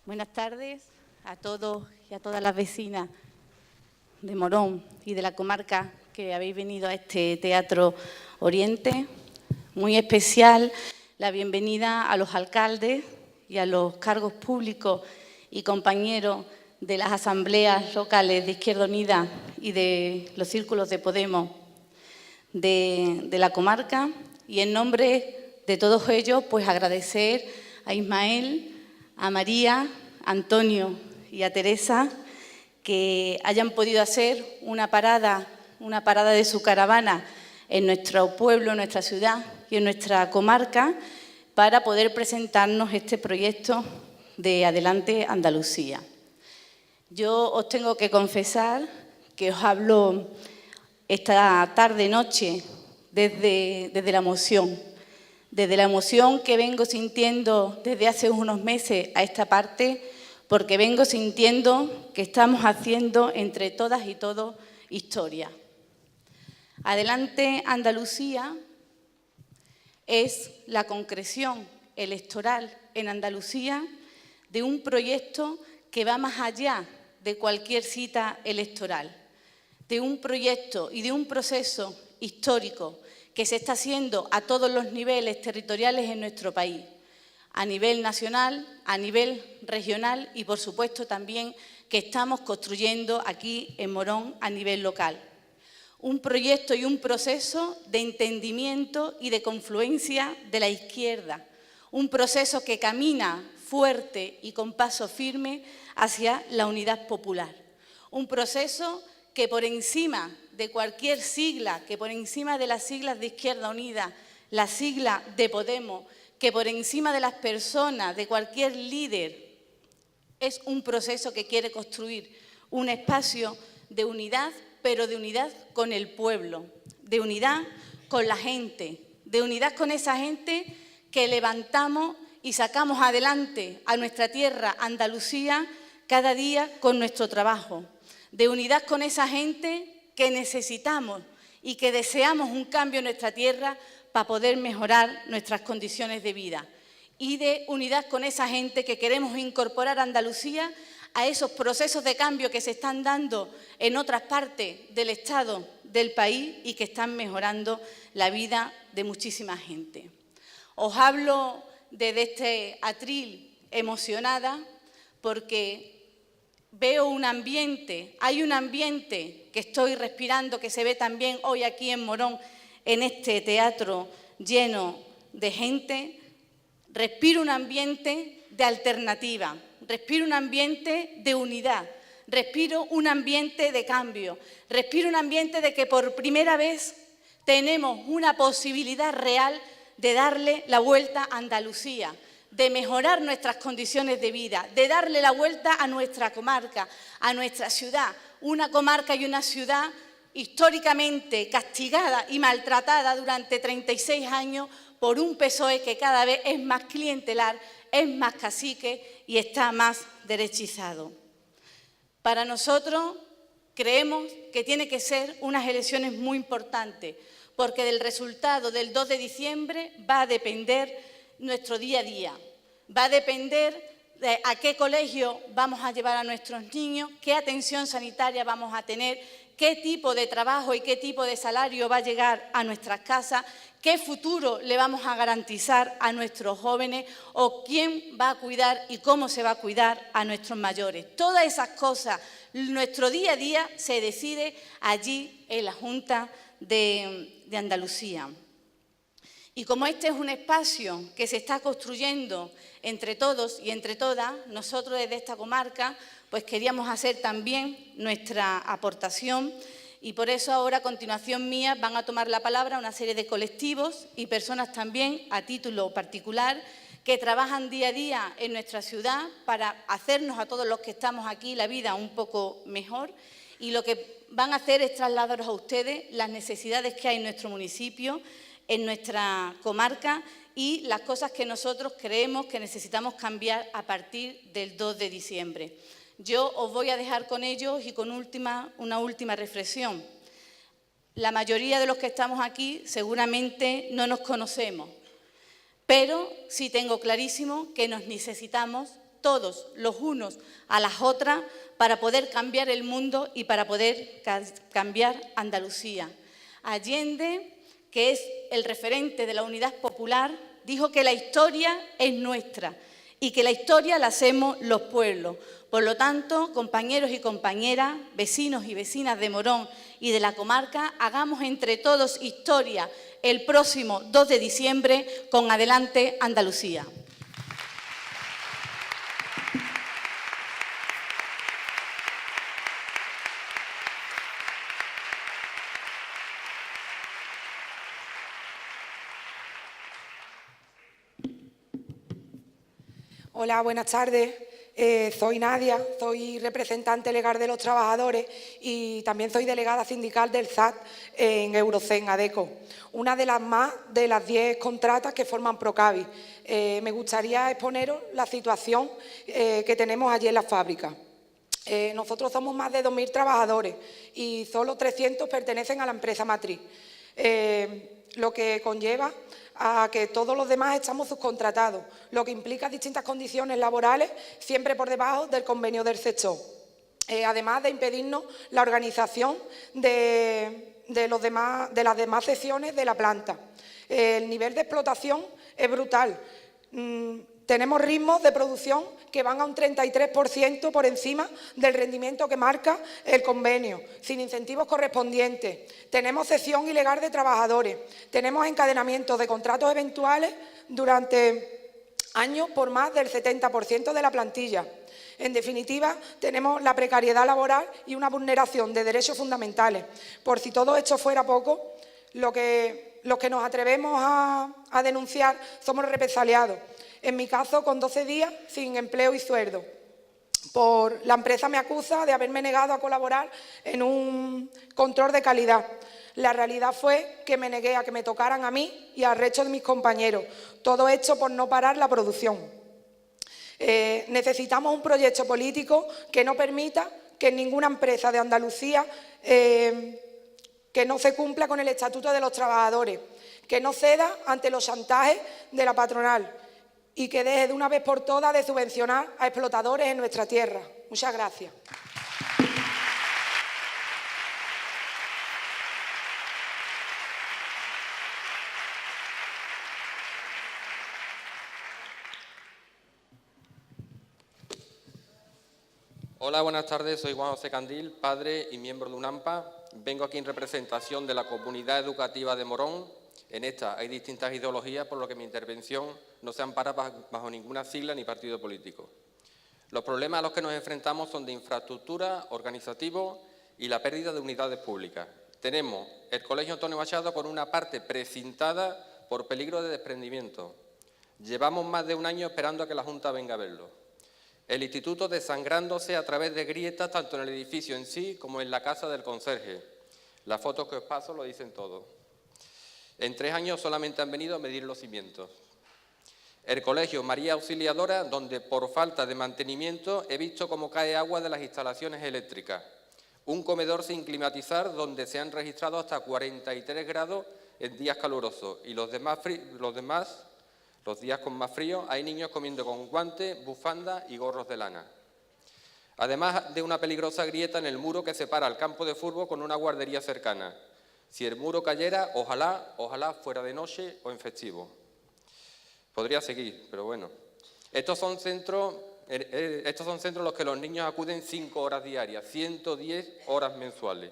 Buenas tardes a todos y a todas las vecinas de Morón y de la comarca que habéis venido a este Teatro Oriente. Muy especial la bienvenida a los alcaldes y a los cargos públicos y compañeros de las asambleas locales de Izquierda Unida y de los círculos de Podemos de la comarca. Y en nombre de todos ellos, pues agradecer a Ismael, a María, a Antonio y a Teresa que hayan podido hacer una parada de su caravana en nuestro pueblo, en nuestra ciudad y en nuestra comarca para poder presentarnos este proyecto de Adelante Andalucía. Yo os tengo que confesar que os hablo esta tarde-noche desde la emoción. Desde la emoción que vengo sintiendo desde hace unos meses a esta parte, porque vengo sintiendo que estamos haciendo entre todas y todos historia. Adelante Andalucía es la concreción electoral en Andalucía de un proyecto que va más allá de cualquier cita electoral, de un proyecto y de un proceso histórico que se está haciendo a todos los niveles territoriales en nuestro país, a nivel nacional, a nivel regional y, por supuesto, también que estamos construyendo aquí en Morón a nivel local. Un proyecto y un proceso de entendimiento y de confluencia de la izquierda, un proceso que camina fuerte y con paso firme hacia la unidad popular, un proceso que por encima de cualquier sigla, que por encima de las siglas de Izquierda Unida, la sigla de Podemos, que por encima de las personas, de cualquier líder, es un proceso que quiere construir un espacio de unidad, pero de unidad con el pueblo, de unidad con la gente, de unidad con esa gente que levantamos y sacamos adelante a nuestra tierra, Andalucía, cada día con nuestro trabajo, de unidad con esa gente que necesitamos y que deseamos un cambio en nuestra tierra para poder mejorar nuestras condiciones de vida, y de unidad con esa gente que queremos incorporar a Andalucía a esos procesos de cambio que se están dando en otras partes del Estado, del país, y que están mejorando la vida de muchísima gente. Os hablo desde este atril emocionada porque veo un ambiente, hay un ambiente que estoy respirando, que se ve también hoy aquí en Morón, en este teatro lleno de gente. Respiro un ambiente de alternativa, respiro un ambiente de unidad, respiro un ambiente de cambio, respiro un ambiente de que por primera vez tenemos una posibilidad real de darle la vuelta a Andalucía, de mejorar nuestras condiciones de vida, de darle la vuelta a nuestra comarca, a nuestra ciudad, una comarca y una ciudad históricamente castigada y maltratada durante 36 años por un PSOE que cada vez es más clientelar, es más cacique y está más derechizado. Para nosotros creemos que tiene que ser unas elecciones muy importantes, porque del resultado del 2 de diciembre va a depender nuestro día a día, va a depender de a qué colegio vamos a llevar a nuestros niños, qué atención sanitaria vamos a tener, qué tipo de trabajo y qué tipo de salario va a llegar a nuestras casas, qué futuro le vamos a garantizar a nuestros jóvenes o quién va a cuidar y cómo se va a cuidar a nuestros mayores. Todas esas cosas, nuestro día a día se decide allí en la Junta de Andalucía. Y como este es un espacio que se está construyendo entre todos y entre todas, nosotros desde esta comarca pues queríamos hacer también nuestra aportación, y por eso ahora a continuación mía van a tomar la palabra una serie de colectivos y personas también a título particular que trabajan día a día en nuestra ciudad para hacernos a todos los que estamos aquí la vida un poco mejor, y lo que van a hacer es trasladaros a ustedes las necesidades que hay en nuestro municipio, en nuestra comarca, y las cosas que nosotros creemos que necesitamos cambiar a partir del 2 de diciembre. Yo os voy a dejar con ellos y con una última reflexión. La mayoría de los que estamos aquí seguramente no nos conocemos, pero sí tengo clarísimo que nos necesitamos todos los unos a las otras para poder cambiar el mundo y para poder cambiar Andalucía. Allende, que es el referente de la unidad popular, dijo que la historia es nuestra y que la historia la hacemos los pueblos. Por lo tanto, compañeros y compañeras, vecinos y vecinas de Morón y de la comarca, hagamos entre todos historia el próximo 2 de diciembre con Adelante Andalucía. Hola, buenas tardes. Soy Nadia, soy representante legal de los trabajadores y también soy delegada sindical del SAT en Eurocen, ADECO, una de las más de las 10 contratas que forman Procavi. Me gustaría exponeros la situación que tenemos allí en la fábrica. Nosotros somos más de 2.000 trabajadores y solo 300 pertenecen a la empresa matriz, lo que conlleva a que todos los demás estamos subcontratados, lo que implica distintas condiciones laborales siempre por debajo del convenio del sector, además de impedirnos la organización de las demás secciones de la planta. El nivel de explotación es brutal. Tenemos ritmos de producción que van a un 33% por encima del rendimiento que marca el convenio, sin incentivos correspondientes. Tenemos cesión ilegal de trabajadores, tenemos encadenamiento de contratos eventuales durante años por más del 70% de la plantilla. En definitiva, tenemos la precariedad laboral y una vulneración de derechos fundamentales. Por si todo esto fuera poco, los que nos atrevemos a denunciar somos represaliados. En mi caso, con 12 días sin empleo y sueldo. La empresa me acusa de haberme negado a colaborar en un control de calidad. La realidad fue que me negué a que me tocaran a mí y al resto de mis compañeros. Todo esto por no parar la producción. Necesitamos un proyecto político que no permita que en ninguna empresa de Andalucía que no se cumpla con el Estatuto de los Trabajadores, que no ceda ante los chantajes de la patronal y que deje de una vez por todas de subvencionar a explotadores en nuestra tierra. Muchas gracias. Hola, buenas tardes. Soy Juan José Candil, padre y miembro de UNAMPA. Vengo aquí en representación de la comunidad educativa de Morón. En esta hay distintas ideologías, por lo que mi intervención no se ampara bajo ninguna sigla ni partido político. Los problemas a los que nos enfrentamos son de infraestructura, organizativo y la pérdida de unidades públicas. Tenemos el Colegio Antonio Machado con una parte precintada por peligro de desprendimiento. Llevamos más de un año esperando a que la Junta venga a verlo. El instituto desangrándose a través de grietas tanto en el edificio en sí como en la casa del conserje. Las fotos que os paso lo dicen todo. En 3 años solamente han venido a medir los cimientos. El colegio María Auxiliadora, donde por falta de mantenimiento he visto cómo cae agua de las instalaciones eléctricas. Un comedor sin climatizar donde se han registrado hasta 43 grados en días calurosos y los días con más frío hay niños comiendo con guantes, bufandas y gorros de lana. Además de una peligrosa grieta en el muro que separa el campo de fútbol con una guardería cercana. Si el muro cayera, ojalá fuera de noche o en festivo. Podría seguir, pero bueno. Estos son centros en los que los niños acuden 5 horas diarias, 110 horas mensuales.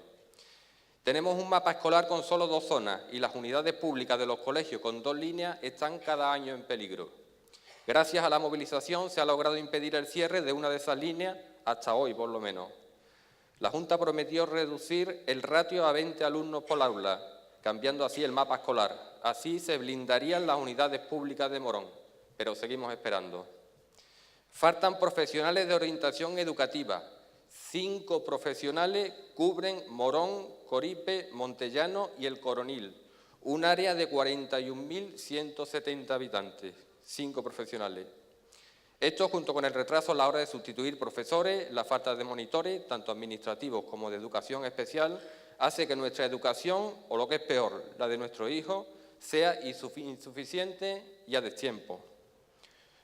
Tenemos un mapa escolar con solo 2 zonas y las unidades públicas de los colegios con 2 líneas están cada año en peligro. Gracias a la movilización se ha logrado impedir el cierre de una de esas líneas, hasta hoy por lo menos. La Junta prometió reducir el ratio a 20 alumnos por aula, cambiando así el mapa escolar. Así se blindarían las unidades públicas de Morón, pero seguimos esperando. Faltan profesionales de orientación educativa. 5 profesionales cubren Morón, Coripe, Montellano y El Coronil, un área de 41.170 habitantes. 5 profesionales. Esto, junto con el retraso a la hora de sustituir profesores, la falta de monitores, tanto administrativos como de educación especial, hace que nuestra educación, o lo que es peor, la de nuestros hijos, sea insuficiente y a destiempo.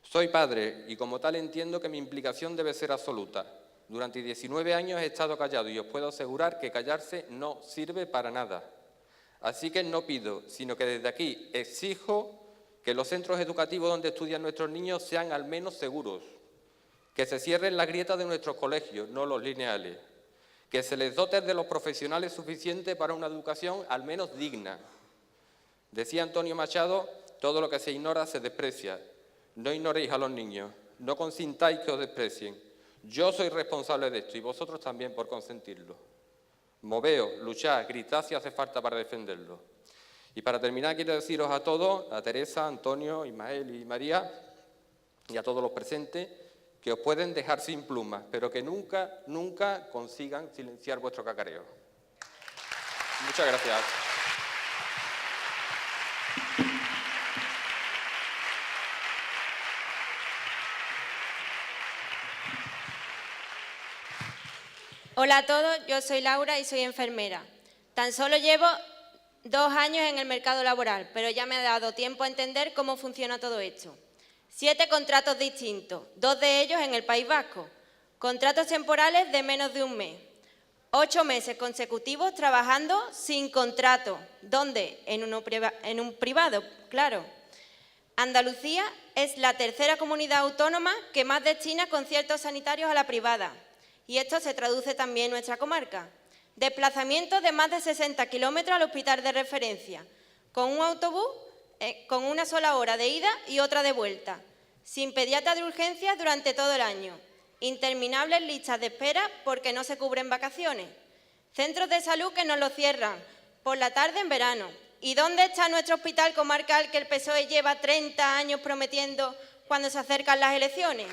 Soy padre y como tal entiendo que mi implicación debe ser absoluta. Durante 19 años he estado callado y os puedo asegurar que callarse no sirve para nada. Así que no pido, sino que desde aquí exijo que los centros educativos donde estudian nuestros niños sean al menos seguros, que se cierren las grietas de nuestros colegios, no los lineales, que se les dote de los profesionales suficientes para una educación al menos digna. Decía Antonio Machado, todo lo que se ignora se desprecia. No ignoréis a los niños, no consintáis que os desprecien. Yo soy responsable de esto y vosotros también por consentirlo. Moveos, luchad, gritad si hace falta para defenderlo. Y para terminar quiero deciros a todos, a Teresa, Antonio, Ismael y María, y a todos los presentes, que os pueden dejar sin plumas, pero que nunca, nunca consigan silenciar vuestro cacareo. Muchas gracias. Hola a todos, yo soy Laura y soy enfermera. Tan solo llevo 2 años en el mercado laboral, pero ya me ha dado tiempo a entender cómo funciona todo esto. 7 contratos distintos, 2 de ellos en el País Vasco. Contratos temporales de menos de un mes. 8 meses consecutivos trabajando sin contrato. ¿Dónde? En un privado, claro. Andalucía es la tercera comunidad autónoma que más destina conciertos sanitarios a la privada. Y esto se traduce también en nuestra comarca. Desplazamientos de más de 60 kilómetros al hospital de referencia, con un autobús con una sola hora de ida y otra de vuelta, sin pediatra de urgencias durante todo el año, interminables listas de espera porque no se cubren vacaciones, centros de salud que nos lo cierran por la tarde en verano. ¿Y dónde está nuestro hospital comarcal que el PSOE lleva 30 años prometiendo cuando se acercan las elecciones?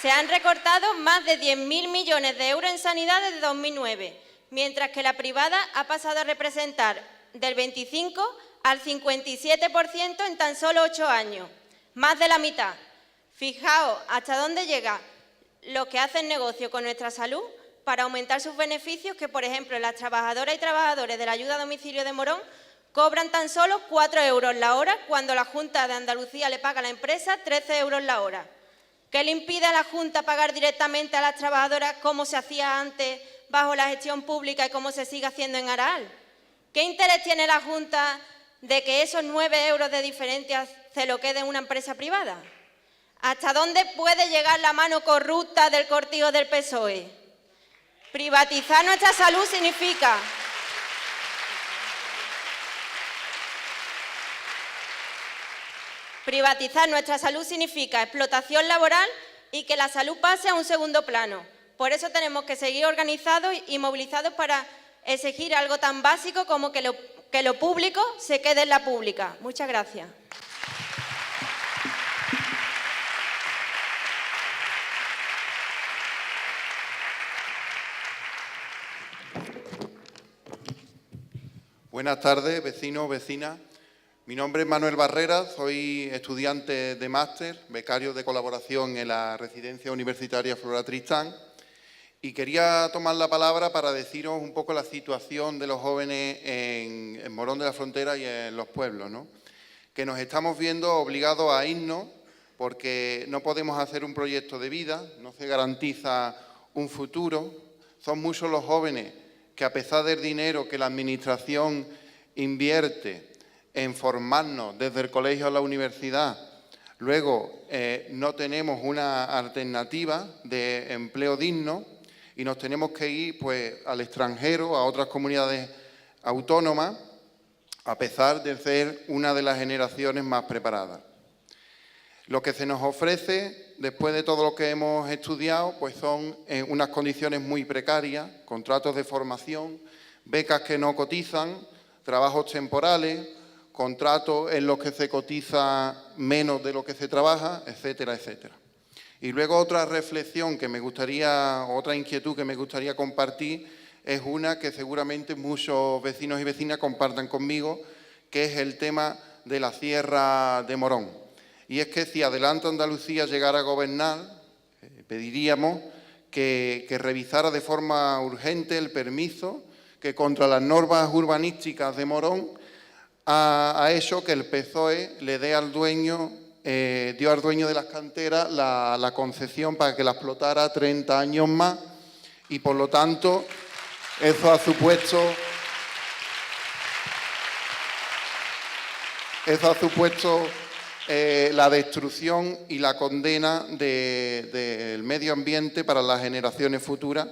Se han recortado más de 10.000 millones de euros en sanidad desde 2009, mientras que la privada ha pasado a representar del 25 al 57% en tan solo 8 años, más de la mitad. Fijaos hasta dónde llega los que hacen negocio con nuestra salud para aumentar sus beneficios, que por ejemplo las trabajadoras y trabajadores de la ayuda a domicilio de Morón cobran tan solo 4 euros la hora cuando la Junta de Andalucía le paga a la empresa 13 euros la hora. ¿Qué le impide a la Junta pagar directamente a las trabajadoras como se hacía antes bajo la gestión pública y como se sigue haciendo en Aral? ¿Qué interés tiene la Junta de que esos 9 euros de diferencia se lo quede una empresa privada? ¿Hasta dónde puede llegar la mano corrupta del cortijo del PSOE? Privatizar nuestra salud significa explotación laboral y que la salud pase a un segundo plano. Por eso tenemos que seguir organizados y movilizados para exigir algo tan básico como que lo público se quede en la pública. Muchas gracias. Buenas tardes, vecinos, vecinas. Mi nombre es Manuel Barrera, soy estudiante de máster, becario de colaboración en la Residencia Universitaria Flora Tristán y quería tomar la palabra para deciros un poco la situación de los jóvenes en Morón de la Frontera y en los pueblos, ¿no? Que nos estamos viendo obligados a irnos porque no podemos hacer un proyecto de vida, no se garantiza un futuro. Son muchos los jóvenes que a pesar del dinero que la Administración invierte en formarnos desde el colegio a la universidad, luego no tenemos una alternativa de empleo digno y nos tenemos que ir pues, al extranjero, a otras comunidades autónomas, a pesar de ser una de las generaciones más preparadas. Lo que se nos ofrece, después de todo lo que hemos estudiado, pues son unas condiciones muy precarias, contratos de formación, becas que no cotizan, trabajos temporales, contratos en los que se cotiza menos de lo que se trabaja, etcétera, etcétera. Y luego otra reflexión que me gustaría, otra inquietud que me gustaría compartir es una que seguramente muchos vecinos y vecinas compartan conmigo, que es el tema de la Sierra de Morón. Y es que si Adelante Andalucía llegara a gobernar, pediríamos que revisara de forma urgente el permiso que contra las normas urbanísticas de Morón ha hecho que el PSOE le dé al dueño, dio al dueño de las canteras la concesión para que la explotara 30 años más y, por lo tanto, eso ha supuesto la destrucción y la condena del medio ambiente para las generaciones futuras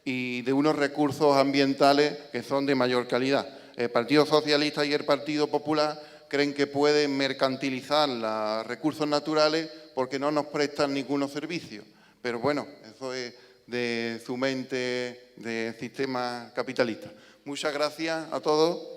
y de unos recursos ambientales que son de mayor calidad. El Partido Socialista y el Partido Popular creen que pueden mercantilizar los recursos naturales porque no nos prestan ninguno servicio. Pero bueno, eso es de su mente de sistema capitalista. Muchas gracias a todos.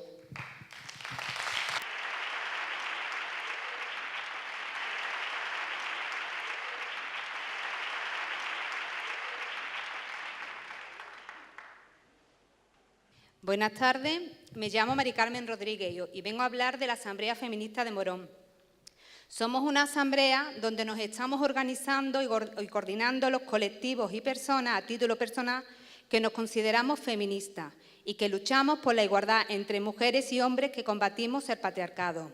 Buenas tardes, me llamo Mari Carmen Rodríguez y vengo a hablar de la Asamblea Feminista de Morón. Somos una asamblea donde nos estamos organizando y coordinando los colectivos y personas a título personal que nos consideramos feministas y que luchamos por la igualdad entre mujeres y hombres que combatimos el patriarcado.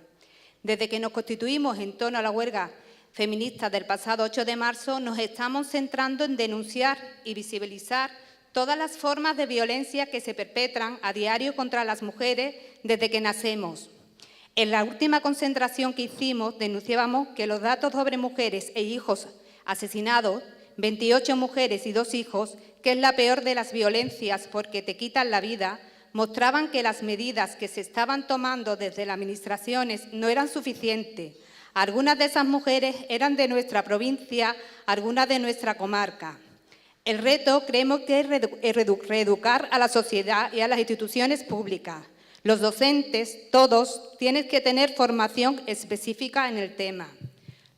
Desde que nos constituimos en torno a la huelga feminista del pasado 8 de marzo, nos estamos centrando en denunciar y visibilizar todas las formas de violencia que se perpetran a diario contra las mujeres desde que nacemos. En la última concentración que hicimos denunciábamos que los datos sobre mujeres e hijos asesinados, 28 mujeres y 2 hijos, que es la peor de las violencias porque te quitan la vida, mostraban que las medidas que se estaban tomando desde las administraciones no eran suficientes. Algunas de esas mujeres eran de nuestra provincia, algunas de nuestra comarca. El reto creemos que es reeducar a la sociedad y a las instituciones públicas. Los docentes, todos, tienen que tener formación específica en el tema.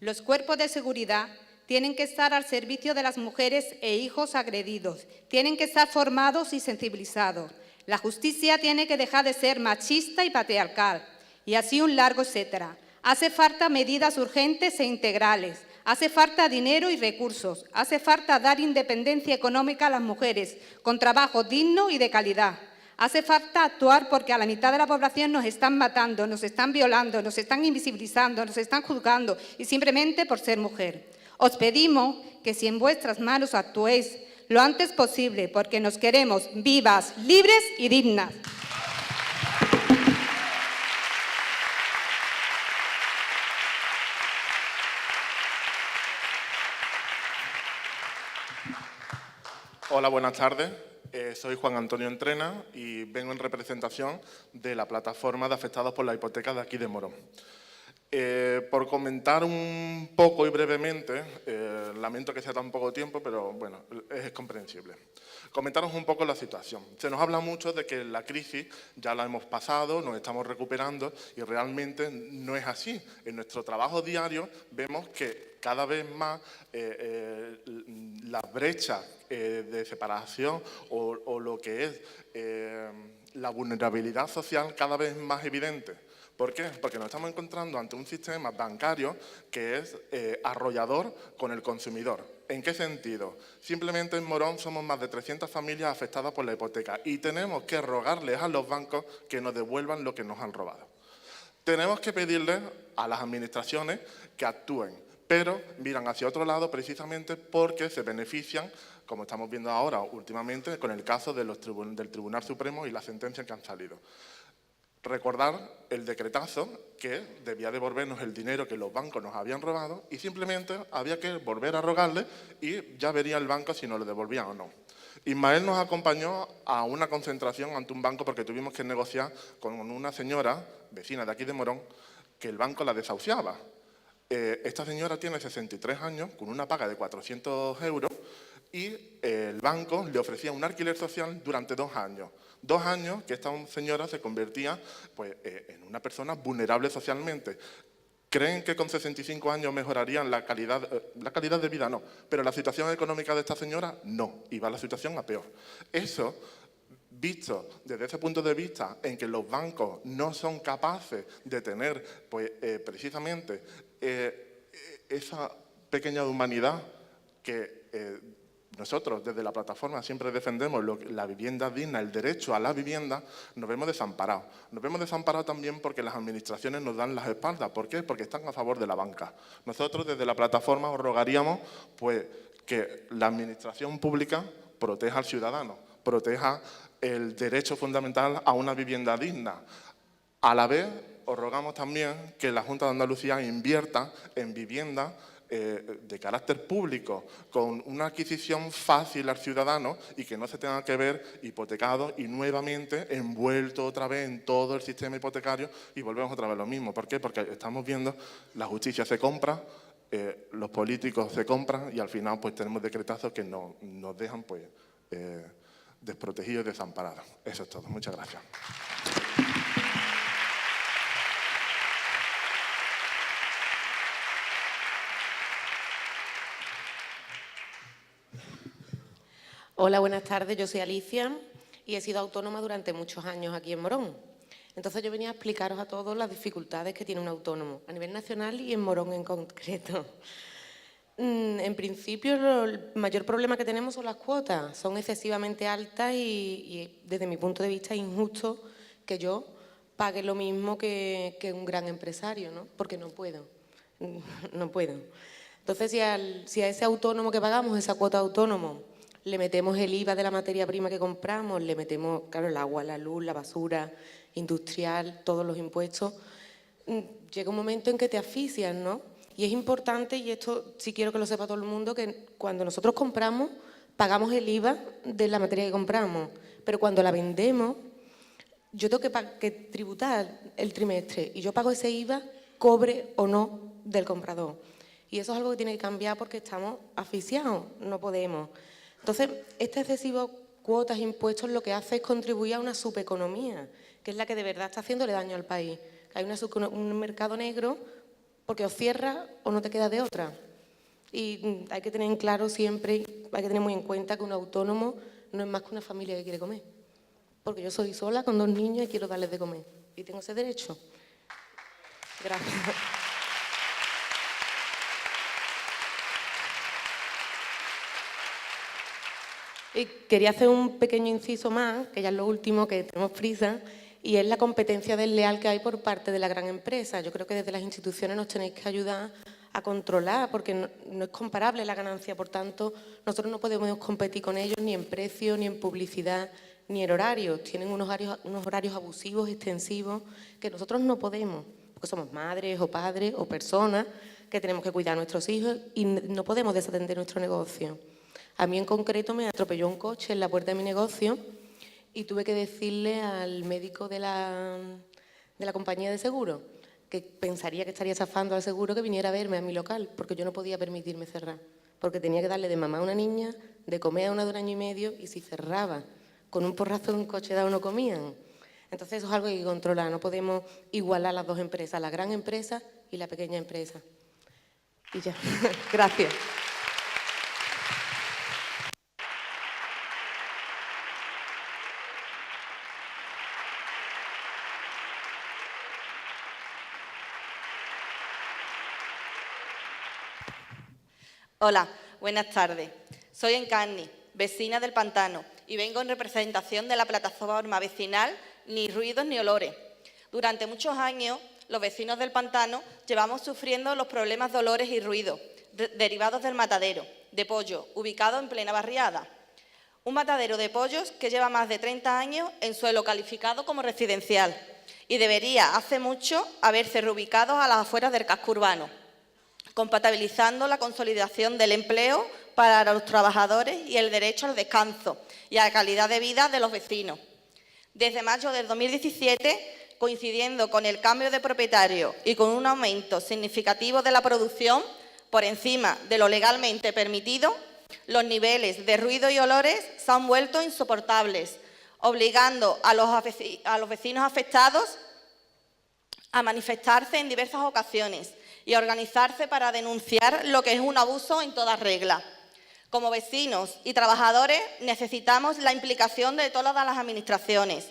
Los cuerpos de seguridad tienen que estar al servicio de las mujeres e hijos agredidos. Tienen que estar formados y sensibilizados. La justicia tiene que dejar de ser machista y patriarcal. Y así un largo etcétera. Hace falta medidas urgentes e integrales. Hace falta dinero y recursos, hace falta dar independencia económica a las mujeres, con trabajo digno y de calidad. Hace falta actuar porque a la mitad de la población nos están matando, nos están violando, nos están invisibilizando, nos están juzgando y simplemente por ser mujer. Os pedimos que si en vuestras manos actuéis lo antes posible porque nos queremos vivas, libres y dignas. Hola, buenas tardes. Soy Juan Antonio Entrena y vengo en representación de la plataforma de afectados por la hipoteca de aquí de Morón. Por comentar un poco y brevemente, lamento que sea tan poco tiempo, pero bueno, es comprensible. Comentaros un poco la situación. Se nos habla mucho de que la crisis ya la hemos pasado, nos estamos recuperando y realmente no es así. En nuestro trabajo diario vemos que cada vez más las brechas de separación o lo que es la vulnerabilidad social cada vez más evidente. ¿Por qué? Porque nos estamos encontrando ante un sistema bancario que es arrollador con el consumidor. ¿En qué sentido? Simplemente en Morón somos más de 300 familias afectadas por la hipoteca y tenemos que rogarles a los bancos que nos devuelvan lo que nos han robado. Tenemos que pedirles a las administraciones que actúen, pero miran hacia otro lado precisamente porque se benefician, como estamos viendo ahora últimamente, con el caso de del Tribunal Supremo y las sentencias que han salido. Recordar el decretazo que debía devolvernos el dinero que los bancos nos habían robado y simplemente había que volver a rogarle y ya vería el banco si nos lo devolvían o no. Ismael nos acompañó a una concentración ante un banco porque tuvimos que negociar con una señora, vecina de aquí de Morón, que el banco la desahuciaba. Esta señora tiene 63 años, con una paga de 400 euros y el banco le ofrecía un alquiler social durante 2 años. 2 años que esta señora se convertía pues, en una persona vulnerable socialmente. ¿Creen que con 65 años mejorarían la calidad de vida? No. Pero la situación económica de esta señora, no. Y va la situación a peor. Eso, visto desde ese punto de vista en que los bancos no son capaces de tener pues, precisamente esa pequeña humanidad que nosotros desde la plataforma siempre defendemos la vivienda digna, el derecho a la vivienda, nos vemos desamparados. Nos vemos desamparados también porque las administraciones nos dan las espaldas. ¿Por qué? Porque están a favor de la banca. Nosotros desde la plataforma os rogaríamos pues, que la administración pública proteja al ciudadano, proteja el derecho fundamental a una vivienda digna. A la vez, os rogamos también que la Junta de Andalucía invierta en vivienda de carácter público, con una adquisición fácil al ciudadano y que no se tenga que ver hipotecado y nuevamente envuelto otra vez en todo el sistema hipotecario y volvemos otra vez lo mismo. ¿Por qué? Porque estamos viendo la justicia se compra, los políticos se compran y al final pues tenemos decretazos que nos dejan pues desprotegidos y desamparados. Eso es todo. Muchas gracias. Hola, buenas tardes. Yo soy Alicia y he sido autónoma durante muchos años aquí en Morón. Entonces yo venía a explicaros a todos las dificultades que tiene un autónomo, a nivel nacional y en Morón en concreto. En principio, el mayor problema que tenemos son las cuotas. Son excesivamente altas y desde mi punto de vista, es injusto que yo pague lo mismo que un gran empresario, ¿no? Porque no puedo. No puedo. Entonces, si a ese autónomo que pagamos, esa cuota de autónomo, le metemos el IVA de la materia prima que compramos, le metemos, claro, el agua, la luz, la basura, industrial, todos los impuestos, llega un momento en que te asfixias, ¿no? Y es importante, y esto sí quiero que lo sepa todo el mundo, que cuando nosotros compramos, pagamos el IVA de la materia que compramos, pero cuando la vendemos, yo tengo que tributar el trimestre y yo pago ese IVA, cobre o no del comprador. Y eso es algo que tiene que cambiar porque estamos asfixiados, no podemos. Entonces, esta excesiva cuotas e impuestos lo que hace es contribuir a una subeconomía, que es la que de verdad está haciéndole daño al país. Hay un mercado negro porque o cierras o no te queda de otra. Y hay que tener en claro siempre, hay que tener muy en cuenta que un autónomo no es más que una familia que quiere comer. Porque yo soy sola con 2 niños y quiero darles de comer. Y tengo ese derecho. Gracias. Y quería hacer un pequeño inciso más, que ya es lo último, que tenemos prisa, y es la competencia desleal que hay por parte de la gran empresa. Yo creo que desde las instituciones nos tenéis que ayudar a controlar, porque no es comparable la ganancia, por tanto, nosotros no podemos competir con ellos ni en precio, ni en publicidad, ni en horarios. Tienen unos horarios abusivos, extensivos, que nosotros no podemos, porque somos madres o padres o personas que tenemos que cuidar a nuestros hijos y no podemos desatender nuestro negocio. A mí en concreto me atropelló un coche en la puerta de mi negocio y tuve que decirle al médico de la compañía de seguro, que pensaría que estaría zafando al seguro, que viniera a verme a mi local, porque yo no podía permitirme cerrar, porque tenía que darle de mamá a una niña, de comer a una de 1 año y medio, y si cerraba con un porrazo de un coche dado no comían. Entonces eso es algo que hay que controlar, no podemos igualar las dos empresas, la gran empresa y la pequeña empresa. Y ya, gracias. Hola, buenas tardes. Soy Encarni, vecina del Pantano, y vengo en representación de la plataforma vecinal Ni Ruidos ni Olores. Durante muchos años, los vecinos del Pantano llevamos sufriendo los problemas de olores y ruidos derivados del matadero de pollo, ubicado en plena barriada. Un matadero de pollos que lleva más de 30 años en suelo calificado como residencial y debería, hace mucho, haberse reubicado a las afueras del casco urbano, compatibilizando la consolidación del empleo para los trabajadores y el derecho al descanso y a la calidad de vida de los vecinos. Desde mayo del 2017, coincidiendo con el cambio de propietario y con un aumento significativo de la producción por encima de lo legalmente permitido, los niveles de ruido y olores se han vuelto insoportables, obligando a los vecinos afectados a manifestarse en diversas ocasiones y a organizarse para denunciar lo que es un abuso en toda regla. Como vecinos y trabajadores necesitamos la implicación de todas las administraciones,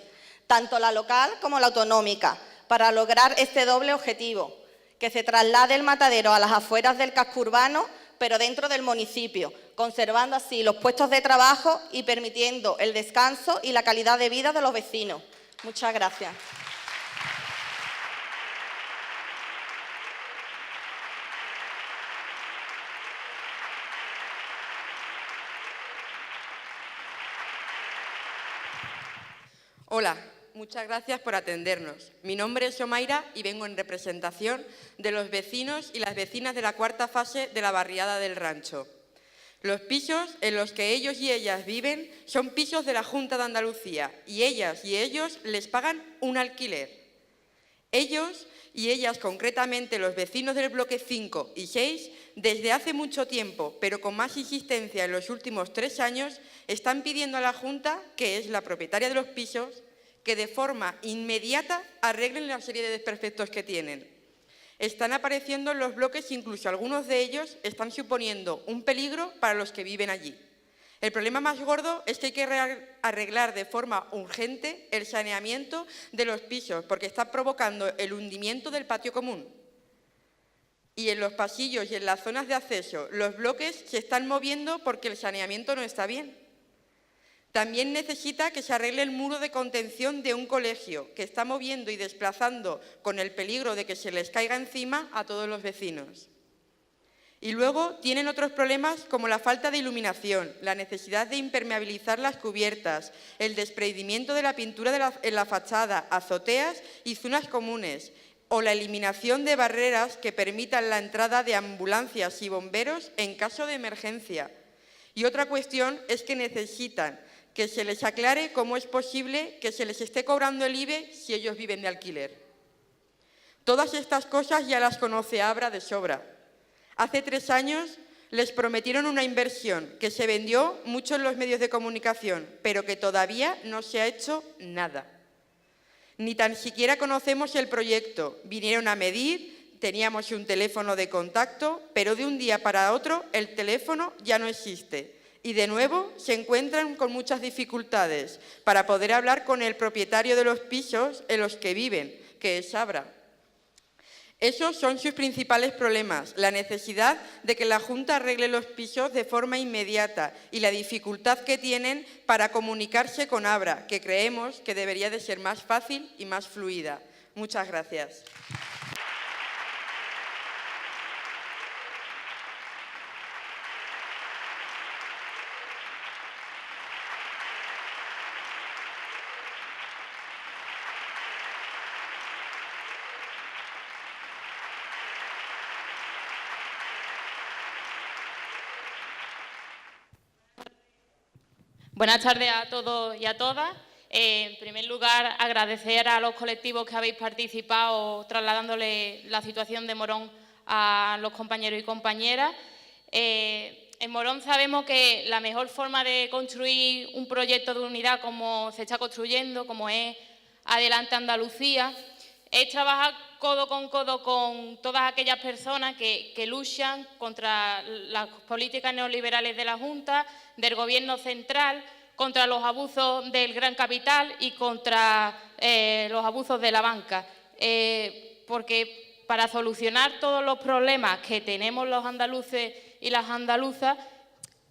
tanto la local como la autonómica, para lograr este doble objetivo, que se traslade el matadero a las afueras del casco urbano pero dentro del municipio, conservando así los puestos de trabajo y permitiendo el descanso y la calidad de vida de los vecinos. Muchas gracias. Hola, muchas gracias por atendernos. Mi nombre es Somaira y vengo en representación de los vecinos y las vecinas de la cuarta fase de la barriada del Rancho. Los pisos en los que ellos y ellas viven son pisos de la Junta de Andalucía y ellas y ellos les pagan un alquiler. Ellos y ellas, concretamente los vecinos del bloque 5 y 6, desde hace mucho tiempo, pero con más insistencia en los últimos 3 años, están pidiendo a la Junta, que es la propietaria de los pisos, que de forma inmediata arreglen la serie de desperfectos que tienen. Están apareciendo en los bloques, incluso algunos de ellos están suponiendo un peligro para los que viven allí. El problema más gordo es que hay que arreglar de forma urgente el saneamiento de los pisos, porque está provocando el hundimiento del patio común. Y en los pasillos y en las zonas de acceso, los bloques se están moviendo porque el saneamiento no está bien. También necesita que se arregle el muro de contención de un colegio, que está moviendo y desplazando con el peligro de que se les caiga encima a todos los vecinos. Y luego tienen otros problemas como la falta de iluminación, la necesidad de impermeabilizar las cubiertas, el desprendimiento de la pintura en la fachada, azoteas y zonas comunes, o la eliminación de barreras que permitan la entrada de ambulancias y bomberos en caso de emergencia. Y otra cuestión es que necesitan que se les aclare cómo es posible que se les esté cobrando el IBE si ellos viven de alquiler. Todas estas cosas ya las conoce Abra de sobra. Hace 3 años les prometieron una inversión que se vendió mucho en los medios de comunicación, pero que todavía no se ha hecho nada. Ni tan siquiera conocemos el proyecto. Vinieron a medir, teníamos un teléfono de contacto, pero de un día para otro el teléfono ya no existe. Y de nuevo se encuentran con muchas dificultades para poder hablar con el propietario de los pisos en los que viven, que es Abra. Esos son sus principales problemas, la necesidad de que la Junta arregle los pisos de forma inmediata y la dificultad que tienen para comunicarse con Abra, que creemos que debería de ser más fácil y más fluida. Muchas gracias. Buenas tardes a todos y a todas. En primer lugar, agradecer a los colectivos que habéis participado trasladándole la situación de Morón a los compañeros y compañeras. En Morón sabemos que la mejor forma de construir un proyecto de unidad como se está construyendo, como es Adelante Andalucía, es trabajar codo con todas aquellas personas que luchan contra las políticas neoliberales de la Junta, del Gobierno central, contra los abusos del gran capital y contra los abusos de la banca. Porque para solucionar todos los problemas que tenemos los andaluces y las andaluzas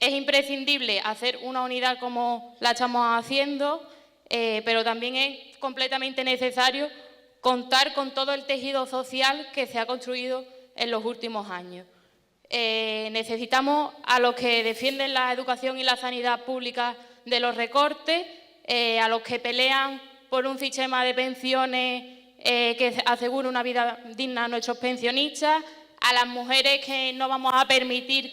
es imprescindible hacer una unidad como la estamos haciendo, pero también es completamente necesario contar con todo el tejido social que se ha construido en los últimos años. Necesitamos a los que defienden la educación y la sanidad pública de los recortes, a los que pelean por un sistema de pensiones que asegure una vida digna a nuestros pensionistas, a las mujeres que no vamos a permitir,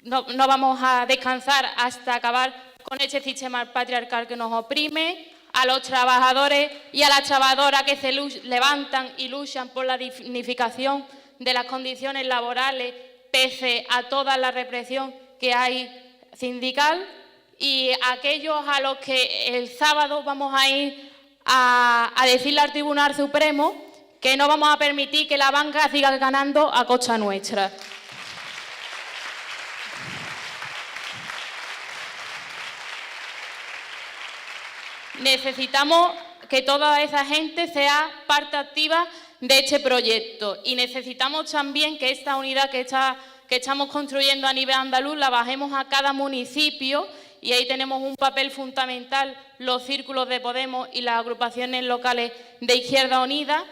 no vamos a descansar hasta acabar con este sistema patriarcal que nos oprime, a los trabajadores y a las trabajadoras que se levantan y luchan por la dignificación de las condiciones laborales pese a toda la represión que hay sindical, y a aquellos a los que el sábado vamos a ir a decirle al Tribunal Supremo que no vamos a permitir que la banca siga ganando a costa nuestra. Necesitamos que toda esa gente sea parte activa de este proyecto y necesitamos también que esta unidad que que estamos construyendo a nivel andaluz la bajemos a cada municipio, y ahí tenemos un papel fundamental los círculos de Podemos y las agrupaciones locales de Izquierda Unida,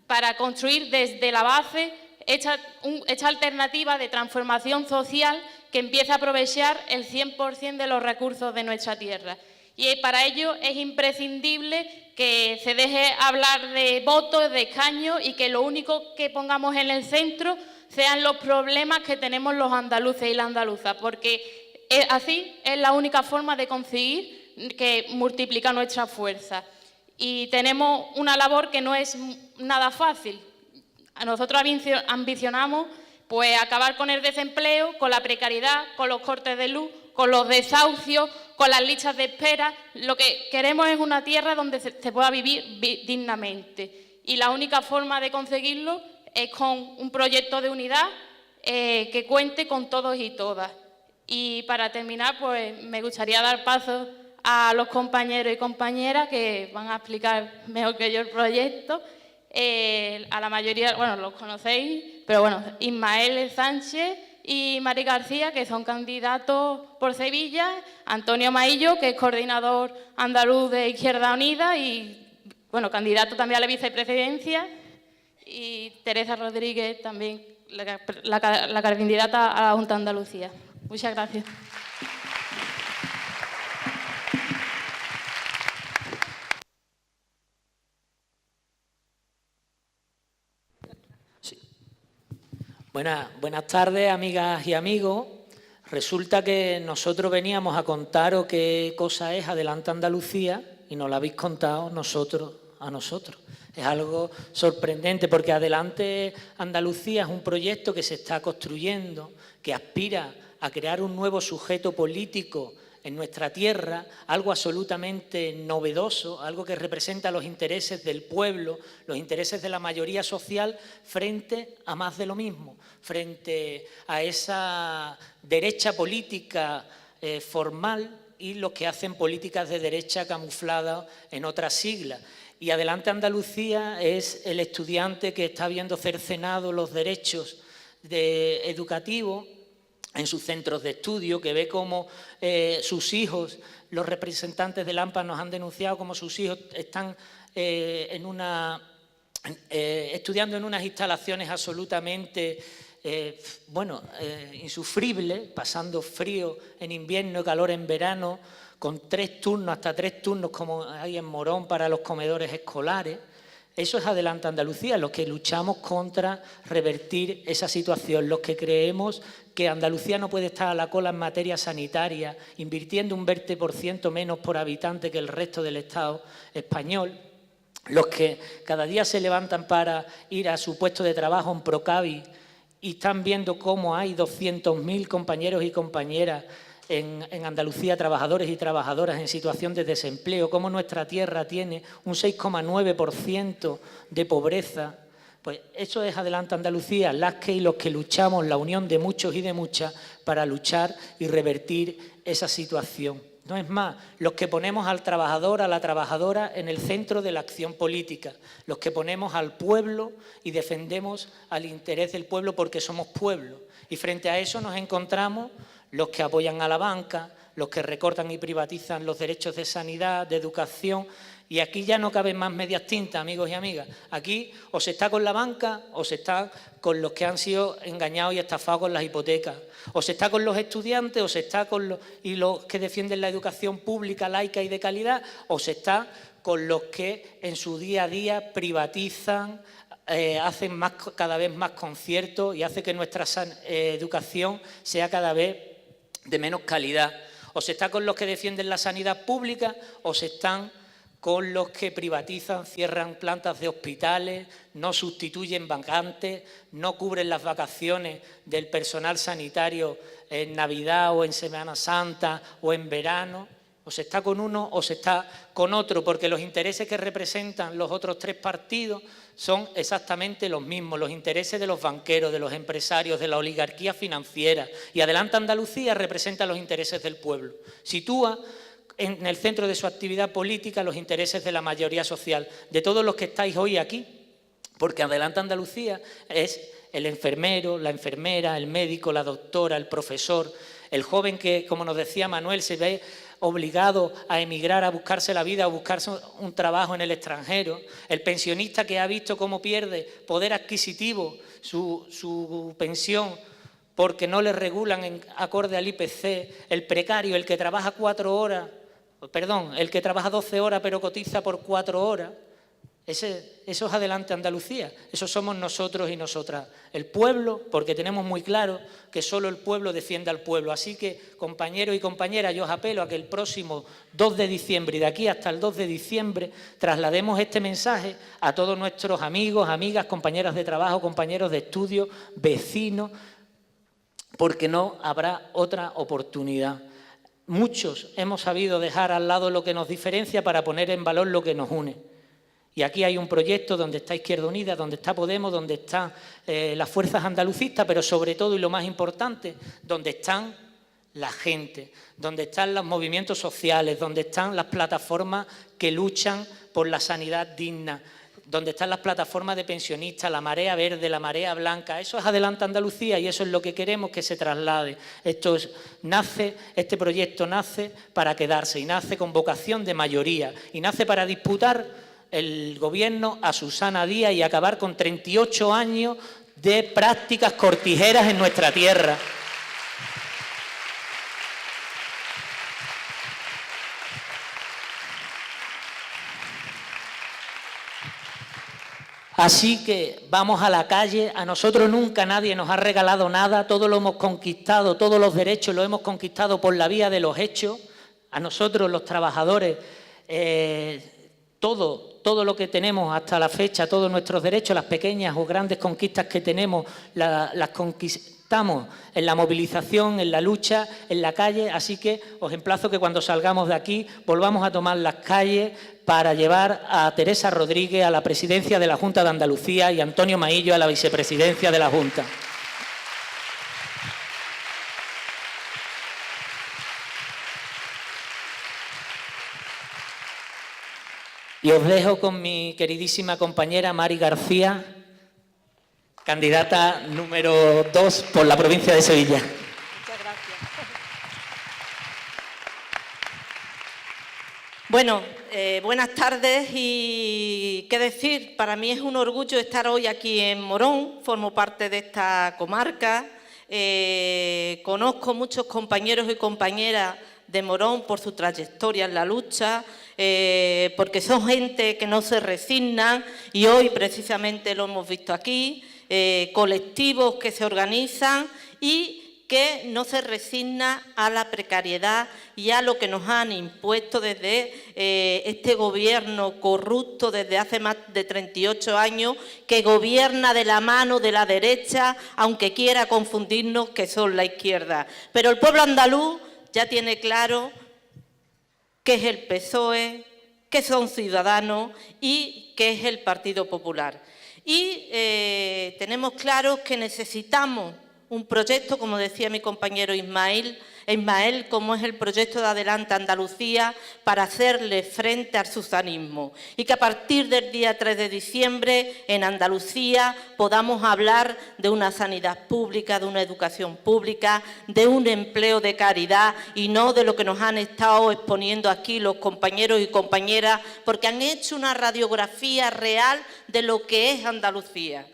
para construir desde la base esta alternativa de transformación social que empiece a aprovechar el 100% de los recursos de nuestra tierra. Y para ello es imprescindible que se deje hablar de votos, de escaños, y que lo único que pongamos en el centro sean los problemas que tenemos los andaluces y las andaluzas, porque así es la única forma de conseguir que multiplica nuestra fuerza. Y tenemos una labor que no es nada fácil. Nosotros ambicionamos pues acabar con el desempleo, con la precariedad, con los cortes de luz, con los desahucios, con las listas de espera. Lo que queremos es una tierra donde se pueda vivir dignamente. Y la única forma de conseguirlo es con un proyecto de unidad que cuente con todos y todas. Y para terminar, pues me gustaría dar paso a los compañeros y compañeras que van a explicar mejor que yo el proyecto. A la mayoría, bueno, los conocéis, pero bueno, Ismael Sánchez y Mari García, que son candidatos por Sevilla, Antonio Maillo, que es coordinador andaluz de Izquierda Unida y, bueno, candidato también a la vicepresidencia, y Teresa Rodríguez, también la candidata a la Junta de Andalucía. Muchas gracias. Sí. Buenas tardes, amigas y amigos. Resulta que nosotros veníamos a contaros qué cosa es Adelante Andalucía y nos lo habéis contado a nosotros. Es algo sorprendente porque Adelante Andalucía es un proyecto que se está construyendo, que aspira a crear un nuevo sujeto político en nuestra tierra, algo absolutamente novedoso, algo que representa los intereses del pueblo, los intereses de la mayoría social frente a más de lo mismo, frente a esa derecha política formal y los que hacen políticas de derecha camufladas en otras siglas. Y Adelante Andalucía es el estudiante que está viendo cercenados los derechos educativos en sus centros de estudio, que ve cómo sus hijos, los representantes del AMPA nos han denunciado cómo sus hijos están estudiando en unas instalaciones absolutamente insufribles, pasando frío en invierno y calor en verano, con 3 turnos, hasta 3 turnos como hay en Morón para los comedores escolares. Eso es Adelante Andalucía, los que luchamos contra revertir esa situación, los que creemos que Andalucía no puede estar a la cola en materia sanitaria, invirtiendo un 20% menos por habitante que el resto del Estado español, los que cada día se levantan para ir a su puesto de trabajo en Procavi y están viendo cómo hay 200.000 compañeros y compañeras en Andalucía, trabajadores y trabajadoras en situación de desempleo, cómo nuestra tierra tiene un 6,9% de pobreza. Pues eso es Adelante Andalucía, las que y los que luchamos, la unión de muchos y de muchas para luchar y revertir esa situación. No es más, los que ponemos al trabajador, a la trabajadora en el centro de la acción política, los que ponemos al pueblo y defendemos al interés del pueblo porque somos pueblo. Y frente a eso nos encontramos los que apoyan a la banca, los que recortan y privatizan los derechos de sanidad, de educación. Y aquí ya no caben más medias tintas, amigos y amigas. Aquí o se está con la banca o se está con los que han sido engañados y estafados con las hipotecas. O se está con los estudiantes o se está con los que defienden la educación pública, laica y de calidad, o se está con los que en su día a día privatizan, hacen cada vez más conciertos y hace que nuestra educación sea cada vez de menos calidad. O se está con los que defienden la sanidad pública o se están con los que privatizan, cierran plantas de hospitales, no sustituyen vacantes, no cubren las vacaciones del personal sanitario en Navidad o en Semana Santa o en verano. O se está con uno o se está con otro, porque los intereses que representan los otros 3 partidos son exactamente los mismos, los intereses de los banqueros, de los empresarios, de la oligarquía financiera. Y Adelante Andalucía representa los intereses del pueblo. Sitúa en el centro de su actividad política los intereses de la mayoría social, de todos los que estáis hoy aquí, Porque Adelanta Andalucía es el enfermero, la enfermera, el médico, la doctora, el profesor, el joven que, como nos decía Manuel, se ve obligado a emigrar, a buscarse la vida, a buscarse un trabajo en el extranjero, el pensionista que ha visto cómo pierde poder adquisitivo, su pensión, porque no le regulan en acorde al IPC, el precario, el que trabaja 4 horas, perdón, el que trabaja 12 horas pero cotiza por 4 horas. Eso es Adelante Andalucía, eso somos nosotros y nosotras, el pueblo, porque tenemos muy claro que solo el pueblo defiende al pueblo. Así que, compañeros y compañeras, yo os apelo a que el próximo 2 de diciembre y de aquí hasta el 2 de diciembre traslademos este mensaje a todos nuestros amigos, amigas, compañeras de trabajo, compañeros de estudio, vecinos, porque no habrá otra oportunidad. Muchos hemos sabido dejar al lado lo que nos diferencia para poner en valor lo que nos une. Y aquí hay un proyecto donde está Izquierda Unida, donde está Podemos, donde están las fuerzas andalucistas, pero sobre todo y lo más importante, donde están la gente, donde están los movimientos sociales, donde están las plataformas que luchan por la sanidad digna, donde están las plataformas de pensionistas, la marea verde, la marea blanca. Eso es Adelante Andalucía y eso es lo que queremos que se traslade. Este proyecto nace para quedarse y nace con vocación de mayoría y nace para disputar el gobierno a Susana Díaz y acabar con 38 años de prácticas cortijeras en nuestra tierra. Así que vamos a la calle, a nosotros nunca nadie nos ha regalado nada, todo lo hemos conquistado, todos los derechos los hemos conquistado por la vía de los hechos, a nosotros los trabajadores, todo lo que tenemos hasta la fecha, todos nuestros derechos, las pequeñas o grandes conquistas que tenemos, las conquistamos en la movilización, en la lucha, en la calle. Así que os emplazo que cuando salgamos de aquí volvamos a tomar las calles para llevar a Teresa Rodríguez a la presidencia de la Junta de Andalucía y a Antonio Maillo a la vicepresidencia de la Junta. Y os dejo con mi queridísima compañera Mari García, candidata número 2 por la provincia de Sevilla. Muchas gracias. Bueno, buenas tardes y qué decir, para mí es un orgullo estar hoy aquí en Morón, formo parte de esta comarca, conozco muchos compañeros y compañeras de Morón por su trayectoria en la lucha, porque son gente que no se resignan y hoy precisamente lo hemos visto aquí, colectivos que se organizan y que no se resignan a la precariedad y a lo que nos han impuesto desde este gobierno corrupto desde hace más de 38 años, que gobierna de la mano de la derecha, aunque quiera confundirnos que son la izquierda. Pero el pueblo andaluz ya tiene claro qué es el PSOE, qué son Ciudadanos y qué es el Partido Popular. Y tenemos claro que necesitamos un proyecto, como decía mi compañero Ismael, como es el proyecto de Adelante Andalucía, para hacerle frente al susanismo y que a partir del día 3 de diciembre en Andalucía podamos hablar de una sanidad pública, de una educación pública, de un empleo de calidad y no de lo que nos han estado exponiendo aquí los compañeros y compañeras, porque han hecho una radiografía real de lo que es Andalucía.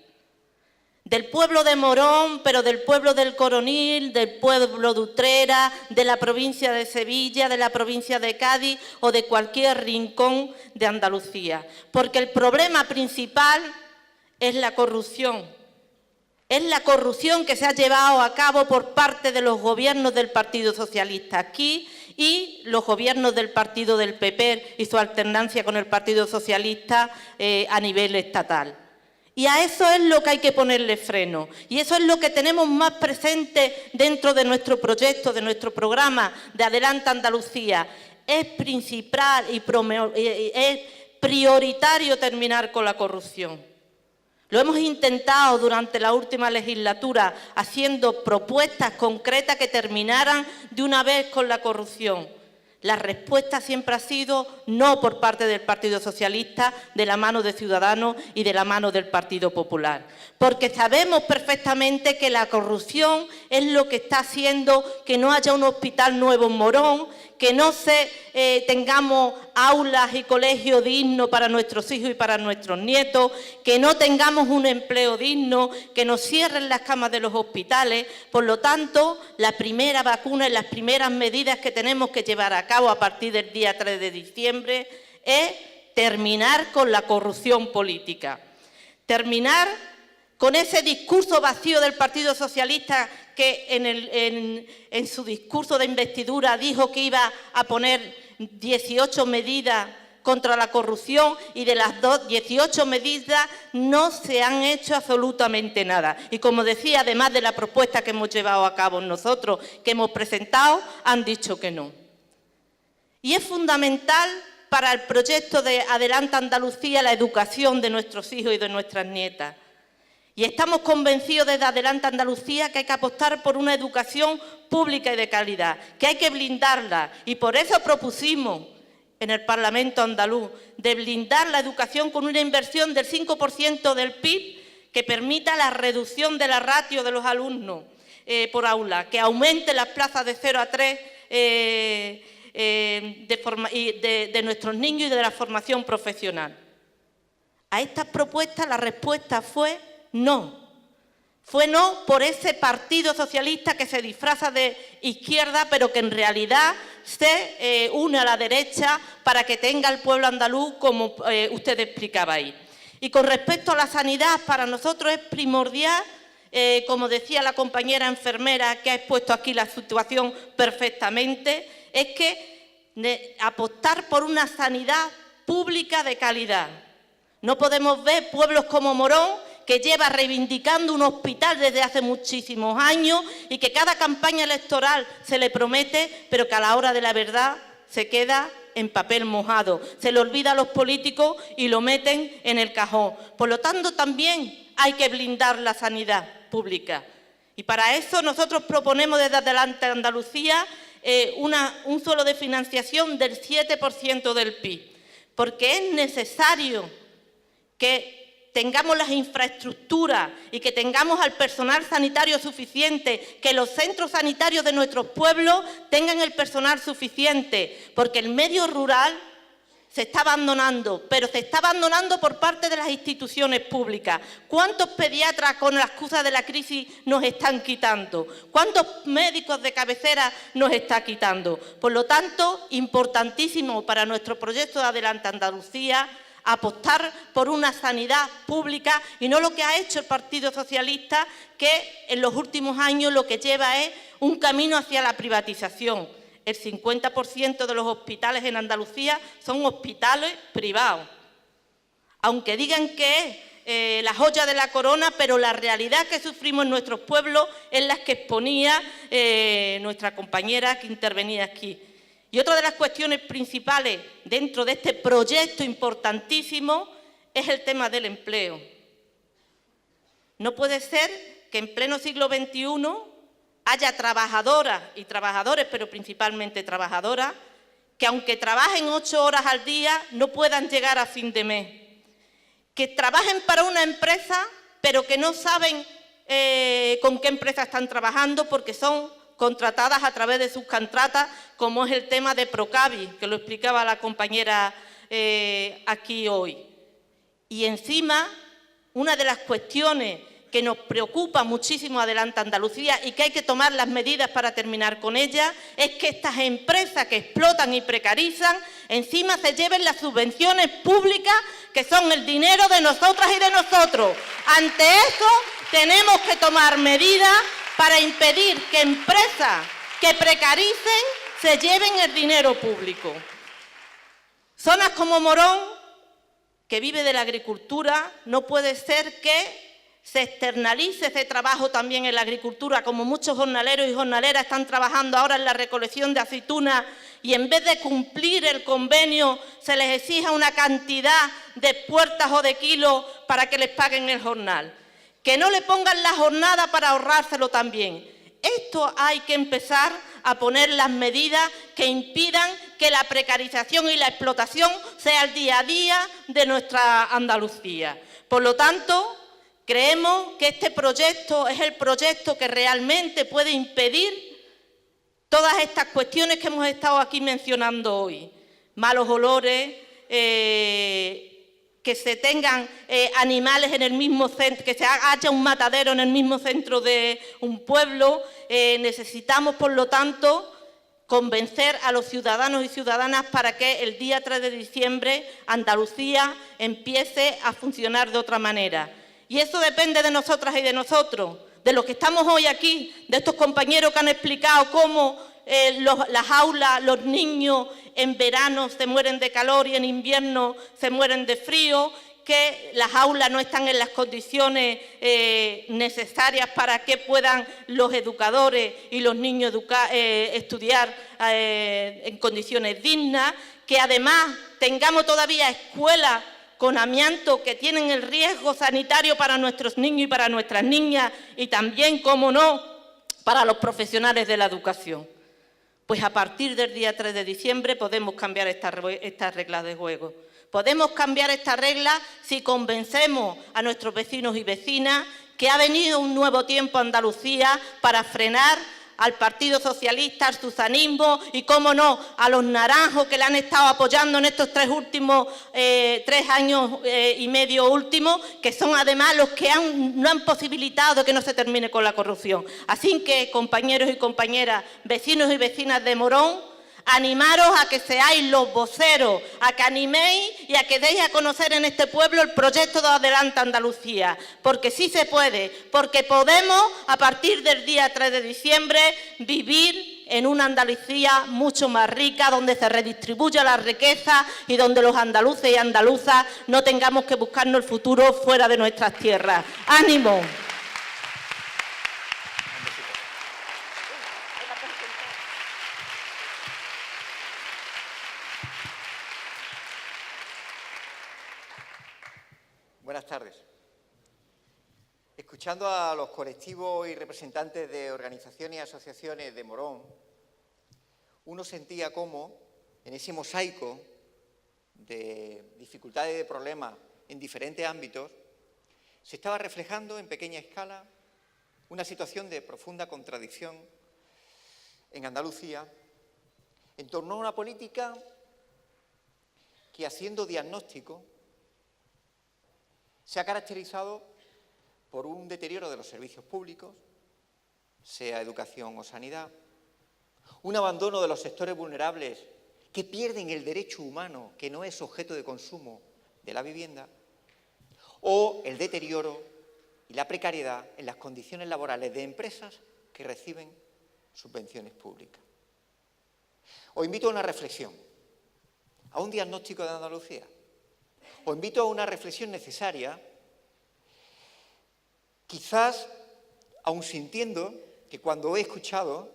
Del pueblo de Morón, pero del pueblo del Coronil, del pueblo de Utrera, de la provincia de Sevilla, de la provincia de Cádiz o de cualquier rincón de Andalucía. Porque el problema principal es la corrupción. Es la corrupción que se ha llevado a cabo por parte de los gobiernos del Partido Socialista aquí y los gobiernos del partido del PP y su alternancia con el Partido Socialista a nivel estatal. Y a eso es lo que hay que ponerle freno. Y eso es lo que tenemos más presente dentro de nuestro proyecto, de nuestro programa de Adelante Andalucía. Es principal y es prioritario terminar con la corrupción. Lo hemos intentado durante la última legislatura haciendo propuestas concretas que terminaran de una vez con la corrupción. La respuesta siempre ha sido no por parte del Partido Socialista, de la mano de Ciudadanos y de la mano del Partido Popular. Porque sabemos perfectamente que la corrupción es lo que está haciendo que no haya un hospital nuevo en Morón, que no tengamos aulas y colegios dignos para nuestros hijos y para nuestros nietos, que no tengamos un empleo digno, que nos cierren las camas de los hospitales. Por lo tanto, la primera vacuna y las primeras medidas que tenemos que llevar a cabo a partir del día 3 de diciembre es terminar con la corrupción política. Terminar con ese discurso vacío del Partido Socialista que en su discurso de investidura dijo que iba a poner 18 medidas contra la corrupción y de las 18 medidas no se han hecho absolutamente nada. Y como decía, además de la propuesta que hemos llevado a cabo nosotros, que hemos presentado, han dicho que no. Y es fundamental para el proyecto de Adelanta Andalucía la educación de nuestros hijos y de nuestras nietas. Y estamos convencidos desde Adelanta Andalucía que hay que apostar por una educación pública y de calidad, que hay que blindarla. Y por eso propusimos en el Parlamento andaluz de blindar la educación con una inversión del 5% del PIB que permita la reducción de la ratio de los alumnos por aula, que aumente las plazas de 0 a 3 de nuestros niños y de la formación profesional. A estas propuestas la respuesta fue no. Fue no por ese Partido Socialista que se disfraza de izquierda, pero que en realidad se une a la derecha para que tenga el pueblo andaluz, como usted explicaba ahí. Y con respecto a la sanidad, para nosotros es primordial, como decía la compañera enfermera que ha expuesto aquí la situación perfectamente, es que apostar por una sanidad pública de calidad. No podemos ver pueblos como Morón, que lleva reivindicando un hospital desde hace muchísimos años y que cada campaña electoral se le promete, pero que a la hora de la verdad se queda en papel mojado. Se le olvida a los políticos y lo meten en el cajón. Por lo tanto, también hay que blindar la sanidad pública. Y para eso nosotros proponemos desde Adelanta Andalucía un suelo de financiación del 7% del PIB, porque es necesario que tengamos las infraestructuras y que tengamos al personal sanitario suficiente, que los centros sanitarios de nuestros pueblos tengan el personal suficiente, porque el medio rural se está abandonando, pero se está abandonando por parte de las instituciones públicas. ¿Cuántos pediatras con la excusa de la crisis nos están quitando? ¿Cuántos médicos de cabecera nos está quitando? Por lo tanto, importantísimo para nuestro proyecto de Adelanta Andalucía apostar por una sanidad pública y no lo que ha hecho el Partido Socialista, que en los últimos años lo que lleva es un camino hacia la privatización. El 50% de los hospitales en Andalucía son hospitales privados. Aunque digan que es la joya de la corona, pero la realidad que sufrimos en nuestros pueblos es la que exponía nuestra compañera que intervenía aquí. Y otra de las cuestiones principales dentro de este proyecto importantísimo es el tema del empleo. No puede ser que en pleno siglo XXI haya trabajadoras y trabajadores, pero principalmente trabajadoras, que aunque trabajen 8 horas al día no puedan llegar a fin de mes. Que trabajen para una empresa, pero que no saben con qué empresa están trabajando porque son contratadas a través de subcontratas, como es el tema de Procavi, que lo explicaba la compañera aquí hoy. Y encima, una de las cuestiones que nos preocupa muchísimo Adelanta Andalucía y que hay que tomar las medidas para terminar con ella, es que estas empresas que explotan y precarizan, encima se lleven las subvenciones públicas, que son el dinero de nosotras y de nosotros. Ante eso, tenemos que tomar medidas para impedir que empresas que precaricen se lleven el dinero público. Zonas como Morón, que vive de la agricultura, no puede ser que se externalice ese trabajo también en la agricultura, como muchos jornaleros y jornaleras están trabajando ahora en la recolección de aceitunas y en vez de cumplir el convenio se les exija una cantidad de puertas o de kilos para que les paguen el jornal. Que no le pongan la jornada para ahorrárselo también. Esto hay que empezar a poner las medidas que impidan que la precarización y la explotación sea el día a día de nuestra Andalucía. Por lo tanto, creemos que este proyecto es el proyecto que realmente puede impedir todas estas cuestiones que hemos estado aquí mencionando hoy. Malos olores, que se tengan animales en el mismo centro, que haya un matadero en el mismo centro de un pueblo. Necesitamos, por lo tanto, convencer a los ciudadanos y ciudadanas para que el día 3 de diciembre Andalucía empiece a funcionar de otra manera. Y eso depende de nosotras y de nosotros, de los que estamos hoy aquí, de estos compañeros que han explicado cómo las aulas, los niños en verano se mueren de calor y en invierno se mueren de frío, que las aulas no están en las condiciones necesarias para que puedan los educadores y los niños estudiar en condiciones dignas, que además tengamos todavía escuelas con amianto que tienen el riesgo sanitario para nuestros niños y para nuestras niñas y también, cómo no, para los profesionales de la educación. Pues a partir del día 3 de diciembre podemos cambiar estas reglas de juego. Podemos cambiar estas reglas si convencemos a nuestros vecinos y vecinas que ha venido un nuevo tiempo a Andalucía para frenar al Partido Socialista, al susanismo y, cómo no, a los naranjos que le han estado apoyando en estos 3 años y medio últimos, que son además los que no han posibilitado que no se termine con la corrupción. Así que, compañeros y compañeras, vecinos y vecinas de Morón, animaros a que seáis los voceros, a que animéis y a que deis a conocer en este pueblo el proyecto de Adelanta Andalucía, porque sí se puede, porque podemos, a partir del día 3 de diciembre, vivir en una Andalucía mucho más rica, donde se redistribuya la riqueza y donde los andaluces y andaluzas no tengamos que buscarnos el futuro fuera de nuestras tierras. ¡Ánimo! Buenas tardes. Escuchando a los colectivos y representantes de organizaciones y asociaciones de Morón, uno sentía cómo, en ese mosaico de dificultades y de problemas en diferentes ámbitos, se estaba reflejando en pequeña escala una situación de profunda contradicción en Andalucía en torno a una política que, haciendo diagnóstico, se ha caracterizado por un deterioro de los servicios públicos, sea educación o sanidad, un abandono de los sectores vulnerables que pierden el derecho humano, que no es objeto de consumo, de la vivienda, o el deterioro y la precariedad en las condiciones laborales de empresas que reciben subvenciones públicas. Os invito a una reflexión, a un diagnóstico de Andalucía. Os invito a una reflexión necesaria, quizás aun sintiendo que cuando he escuchado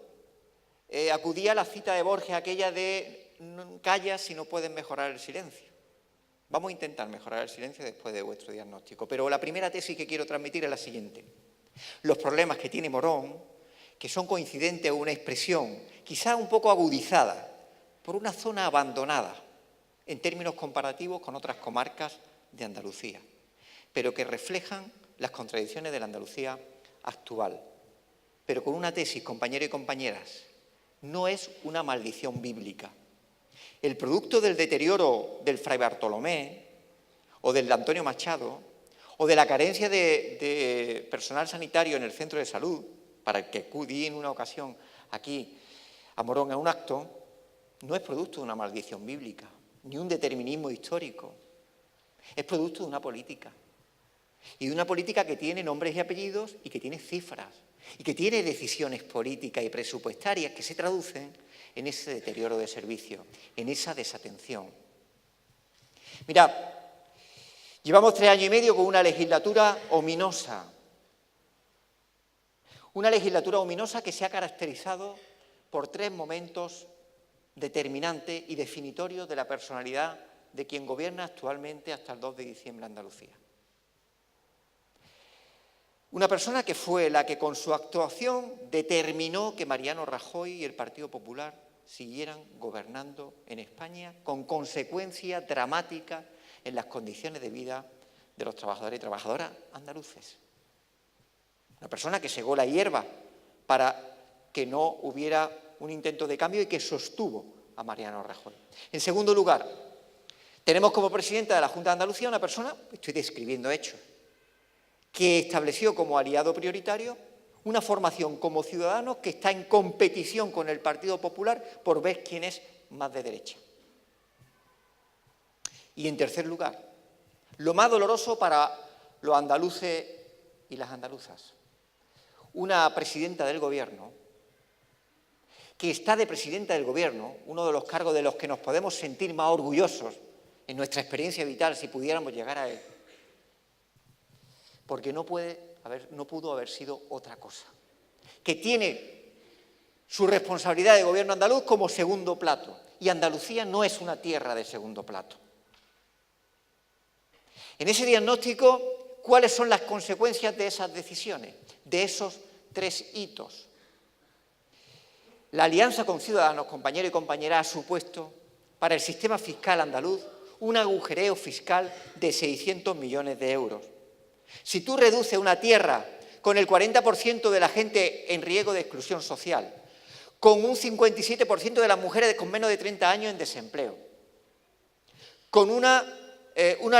acudía a la cita de Borges, aquella de callas si no puedes mejorar el silencio. Vamos a intentar mejorar el silencio después de vuestro diagnóstico, pero la primera tesis que quiero transmitir es la siguiente. Los problemas que tiene Morón, que son coincidentes a una expresión quizá un poco agudizada por una zona abandonada, en términos comparativos con otras comarcas de Andalucía, pero que reflejan las contradicciones de la Andalucía actual. Pero con una tesis, compañeros y compañeras, no es una maldición bíblica. El producto del deterioro del Fray Bartolomé, o del de Antonio Machado, o de la carencia de personal sanitario en el centro de salud, para el que acudí en una ocasión aquí a Morón en un acto, no es producto de una maldición bíblica, ni un determinismo histórico. Es producto de una política. Y de una política que tiene nombres y apellidos y que tiene cifras. Y que tiene decisiones políticas y presupuestarias que se traducen en ese deterioro de servicio, en esa desatención. Mirad, llevamos 3 años y medio con una legislatura ominosa. Una legislatura ominosa que se ha caracterizado por 3 momentos determinante y definitorio de la personalidad de quien gobierna actualmente hasta el 2 de diciembre Andalucía. Una persona que fue la que con su actuación determinó que Mariano Rajoy y el Partido Popular siguieran gobernando en España con consecuencias dramáticas en las condiciones de vida de los trabajadores y trabajadoras andaluces. Una persona que segó la hierba para que no hubiera un intento de cambio y que sostuvo a Mariano Rajoy. En segundo lugar, tenemos como presidenta de la Junta de Andalucía una persona, estoy describiendo hechos, que estableció como aliado prioritario una formación como ciudadanos que está en competición con el Partido Popular por ver quién es más de derecha. Y en tercer lugar, lo más doloroso para los andaluces y las andaluzas, una presidenta del Gobierno que está de presidenta del Gobierno, uno de los cargos de los que nos podemos sentir más orgullosos en nuestra experiencia vital si pudiéramos llegar a él, porque no pudo haber sido otra cosa, que tiene su responsabilidad de gobierno andaluz como segundo plato, y Andalucía no es una tierra de segundo plato. En ese diagnóstico, ¿cuáles son las consecuencias de esas decisiones, de esos 3 hitos? La alianza con Ciudadanos, compañeros y compañeras, ha supuesto para el sistema fiscal andaluz un agujereo fiscal de 600 millones de euros. Si tú reduces una tierra con el 40% de la gente en riesgo de exclusión social, con un 57% de las mujeres con menos de 30 años en desempleo, con unas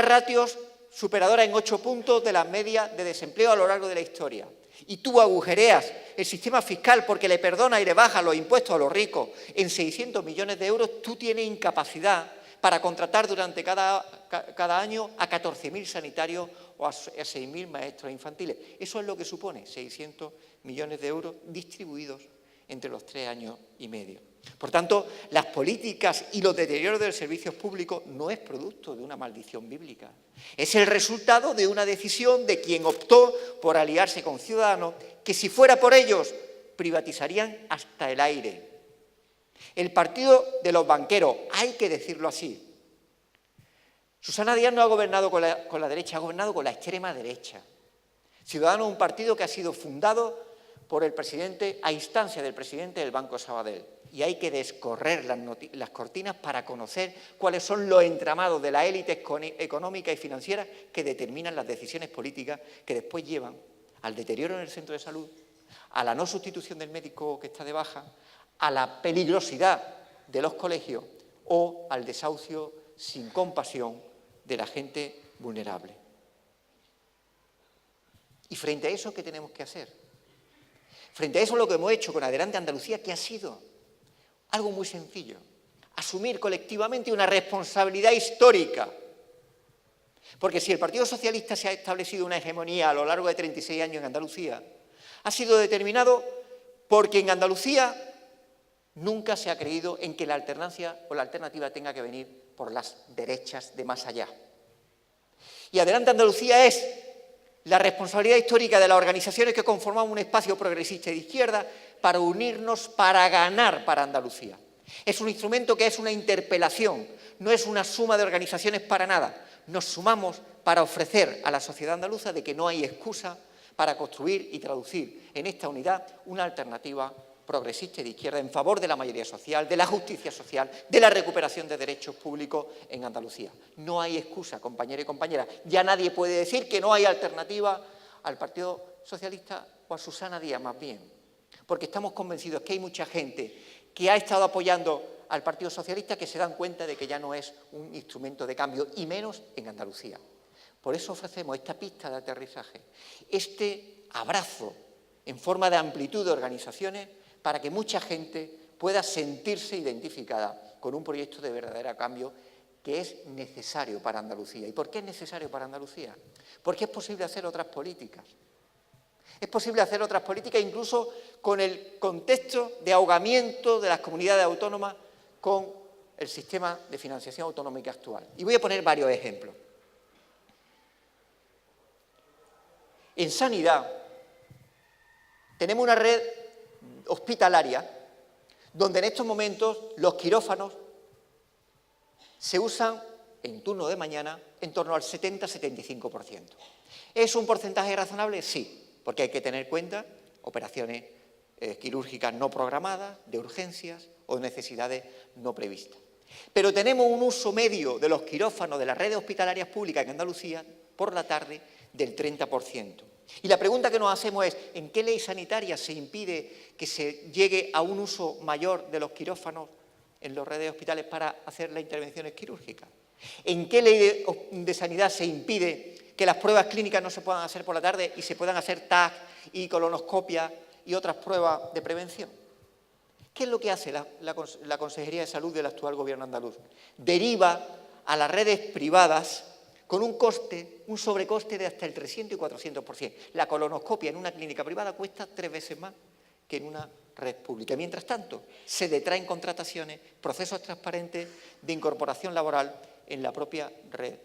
ratios superadoras en 8 puntos de la media de desempleo a lo largo de la historia, y tú agujereas el sistema fiscal porque le perdonas y le bajas los impuestos a los ricos en 600 millones de euros, tú tienes incapacidad para contratar durante cada año a 14.000 sanitarios o a 6.000 maestros infantiles. Eso es lo que supone 600 millones de euros distribuidos entre los 3 años y medio. Por tanto, las políticas y los deterioros de los servicios públicos no es producto de una maldición bíblica. Es el resultado de una decisión de quien optó por aliarse con Ciudadanos, que si fuera por ellos, privatizarían hasta el aire. El partido de los banqueros, hay que decirlo así. Susana Díaz no ha gobernado con la derecha, ha gobernado con la extrema derecha. Ciudadanos es un partido que ha sido fundado por el presidente, a instancia del presidente del Banco Sabadell. Y hay que descorrer las cortinas para conocer cuáles son los entramados de la élite económica y financiera que determinan las decisiones políticas que después llevan al deterioro en el centro de salud, a la no sustitución del médico que está de baja, a la peligrosidad de los colegios o al desahucio sin compasión de la gente vulnerable. Y frente a eso, ¿qué tenemos que hacer? Frente a eso, lo que hemos hecho con Adelante Andalucía, ¿qué ha sido? Algo muy sencillo: asumir colectivamente una responsabilidad histórica. Porque si el Partido Socialista se ha establecido una hegemonía a lo largo de 36 años en Andalucía, ha sido determinado porque en Andalucía nunca se ha creído en que la alternancia o la alternativa tenga que venir por las derechas de más allá. Y Adelante Andalucía es la responsabilidad histórica de las organizaciones que conformamos un espacio progresista y de izquierda para unirnos, para ganar para Andalucía. Es un instrumento que es una interpelación, no es una suma de organizaciones para nada. Nos sumamos para ofrecer a la sociedad andaluza de que no hay excusa para construir y traducir en esta unidad una alternativa progresista y de izquierda en favor de la mayoría social, de la justicia social, de la recuperación de derechos públicos en Andalucía. No hay excusa, compañeros y compañeras. Ya nadie puede decir que no hay alternativa al Partido Socialista o a Susana Díaz, más bien. Porque estamos convencidos que hay mucha gente que ha estado apoyando al Partido Socialista que se dan cuenta de que ya no es un instrumento de cambio, y menos en Andalucía. Por eso ofrecemos esta pista de aterrizaje, este abrazo en forma de amplitud de organizaciones para que mucha gente pueda sentirse identificada con un proyecto de verdadero cambio que es necesario para Andalucía. ¿Y por qué es necesario para Andalucía? Porque es posible hacer otras políticas. Es posible hacer otras políticas incluso con el contexto de ahogamiento de las comunidades autónomas con el sistema de financiación autonómica actual. Y voy a poner varios ejemplos. En sanidad tenemos una red hospitalaria donde en estos momentos los quirófanos se usan en turno de mañana en torno al 70-75%. ¿Es un porcentaje razonable? Sí. porque hay que tener en cuenta operaciones quirúrgicas no programadas, de urgencias o necesidades no previstas. Pero tenemos un uso medio de los quirófanos de las redes hospitalarias públicas en Andalucía por la tarde del 30%. Y la pregunta que nos hacemos es, ¿en qué ley sanitaria se impide que se llegue a un uso mayor de los quirófanos en las redes hospitales para hacer las intervenciones quirúrgicas? ¿En qué ley de sanidad se impide que las pruebas clínicas no se puedan hacer por la tarde y se puedan hacer TAC y colonoscopia y otras pruebas de prevención? ¿Qué es lo que hace la Consejería de Salud del actual Gobierno andaluz? Deriva a las redes privadas con un sobrecoste de hasta el 300 y 400%. La colonoscopia en una clínica privada cuesta 3 veces más que en una red pública. Mientras tanto, se detraen contrataciones, procesos transparentes de incorporación laboral en la propia red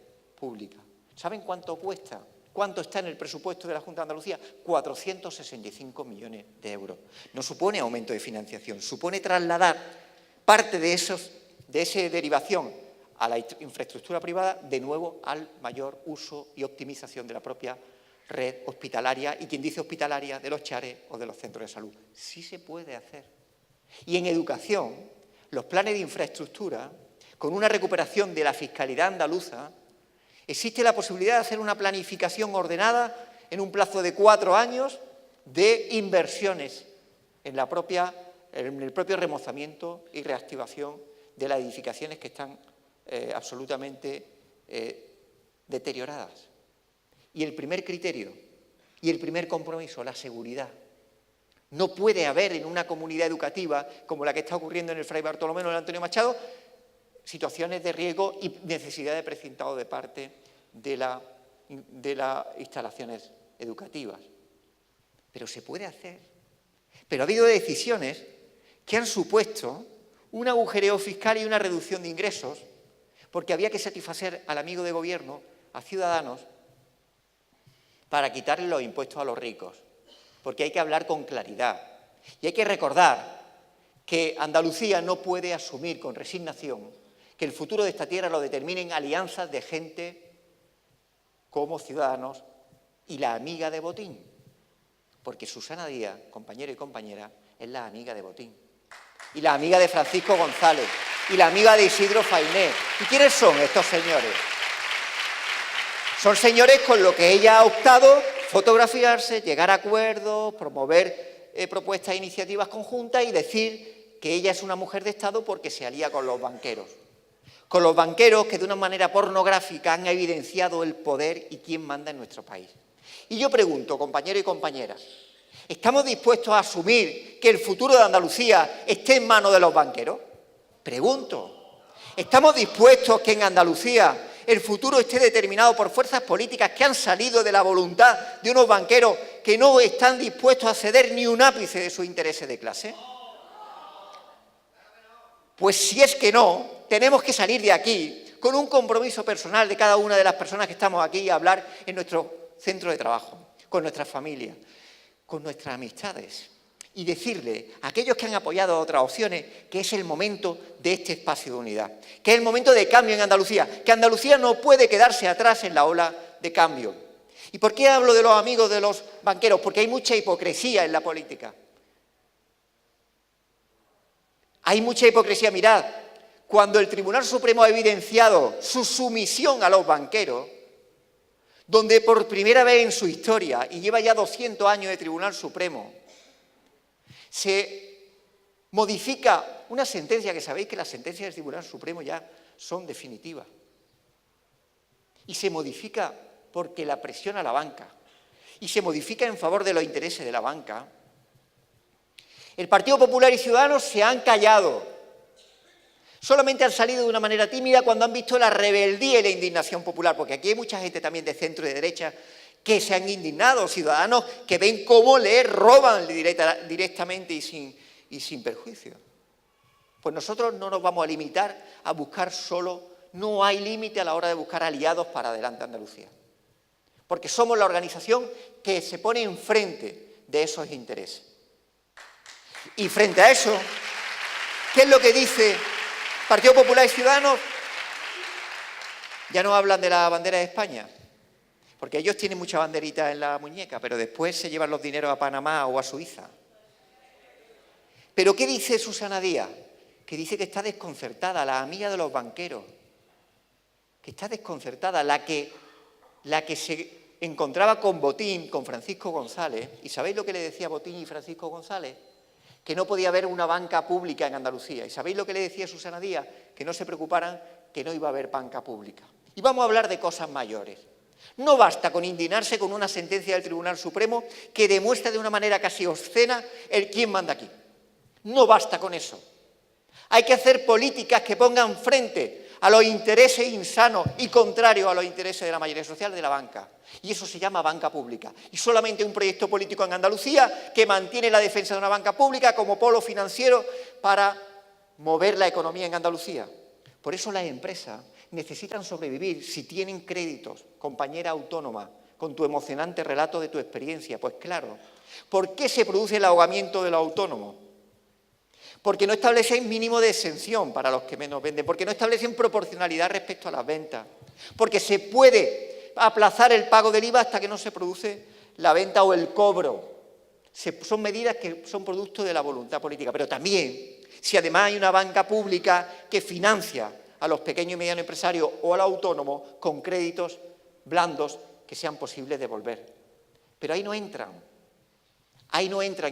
pública. ¿Saben cuánto cuesta? ¿Cuánto está en el presupuesto de la Junta de Andalucía? 465 millones de euros. No supone aumento de financiación, supone trasladar parte de esa derivación a la infraestructura privada, de nuevo al mayor uso y optimización de la propia red hospitalaria, y quien dice hospitalaria, de los chares o de los centros de salud. Sí se puede hacer. Y en educación, los planes de infraestructura, con una recuperación de la fiscalidad andaluza, existe la posibilidad de hacer una planificación ordenada en un plazo de 4 años de inversiones en el propio remozamiento y reactivación de las edificaciones que están absolutamente deterioradas. Y el primer criterio y el primer compromiso, la seguridad. No puede haber en una comunidad educativa como la que está ocurriendo en el Fray Bartolomé o en el Antonio Machado situaciones de riesgo y necesidad de precintado de parte de las instalaciones educativas. Pero se puede hacer. Pero ha habido decisiones que han supuesto un agujereo fiscal y una reducción de ingresos, porque había que satisfacer al amigo de gobierno, a Ciudadanos, para quitarle los impuestos a los ricos. Porque hay que hablar con claridad. Y hay que recordar que Andalucía no puede asumir con resignación que el futuro de esta tierra lo determinen alianzas de gente como Ciudadanos y la amiga de Botín. Porque Susana Díaz, compañero y compañera, es la amiga de Botín. Y la amiga de Francisco González. Y la amiga de Isidro Fainé. ¿Y quiénes son estos señores? Son señores con lo que ella ha optado: fotografiarse, llegar a acuerdos, promover propuestas e iniciativas conjuntas y decir que ella es una mujer de Estado porque se alía con los banqueros. Con los banqueros que de una manera pornográfica han evidenciado el poder y quién manda en nuestro país. Y yo pregunto, compañeros y compañeras, ¿estamos dispuestos a asumir que el futuro de Andalucía esté en manos de los banqueros? Pregunto, ¿estamos dispuestos que en Andalucía el futuro esté determinado por fuerzas políticas que han salido de la voluntad de unos banqueros que no están dispuestos a ceder ni un ápice de sus intereses de clase? Pues si es que no, tenemos que salir de aquí con un compromiso personal de cada una de las personas que estamos aquí a hablar en nuestro centro de trabajo, con nuestras familias, con nuestras amistades, y decirle a aquellos que han apoyado otras opciones que es el momento de este espacio de unidad, que es el momento de cambio en Andalucía, que Andalucía no puede quedarse atrás en la ola de cambio. ¿Y por qué hablo de los amigos de los banqueros? Porque hay mucha hipocresía en la política. Hay mucha hipocresía. Mirad, cuando el Tribunal Supremo ha evidenciado su sumisión a los banqueros, donde por primera vez en su historia, y lleva ya 200 años de Tribunal Supremo, se modifica una sentencia, que sabéis que las sentencias del Tribunal Supremo ya son definitivas, y se modifica porque la presiona la banca, y se modifica en favor de los intereses de la banca, el Partido Popular y Ciudadanos se han callado. Solamente han salido de una manera tímida cuando han visto la rebeldía y la indignación popular, porque aquí hay mucha gente también de centro y de derecha que se han indignado, ciudadanos que ven cómo les roban directamente y sin perjuicio. Pues nosotros no nos vamos a limitar a buscar solo, no hay límite a la hora de buscar aliados para Adelante Andalucía, porque somos la organización que se pone enfrente de esos intereses. Y frente a eso, ¿qué es lo que dice Partido Popular y Ciudadanos? Ya no hablan de la bandera de España. porque ellos tienen mucha banderita en la muñeca, pero después se llevan los dineros a Panamá o a Suiza. ¿Pero qué dice Susana Díaz? Que dice que está desconcertada, la amiga de los banqueros, que está desconcertada, la que se encontraba con Botín, con Francisco González. ¿Y sabéis lo que le decía Botín y Francisco González? Que no podía haber una banca pública en Andalucía. ¿Y sabéis lo que le decía Susana Díaz? Que no se preocuparan, que no iba a haber banca pública. Y vamos a hablar de cosas mayores. No basta con indignarse con una sentencia del Tribunal Supremo que demuestra de una manera casi obscena quién manda aquí. No basta con eso. Hay que hacer políticas que pongan frente a los intereses insanos y contrarios a los intereses de la mayoría social de la banca. Y eso se llama banca pública. Y solamente un proyecto político en Andalucía que mantiene la defensa de una banca pública como polo financiero para mover la economía en Andalucía. Por eso las empresas necesitan sobrevivir si tienen créditos. Compañera autónoma, con tu emocionante relato de tu experiencia. Pues claro, ¿por qué se produce el ahogamiento de los autónomos? Porque no establecen mínimo de exención para los que menos venden, porque no establecen proporcionalidad respecto a las ventas, porque se puede aplazar el pago del IVA hasta que no se produce la venta o el cobro. Son medidas que son producto de la voluntad política, pero también, si además hay una banca pública que financia a los pequeños y medianos empresarios o al autónomo con créditos blandos que sean posibles de devolver. Pero ahí no entran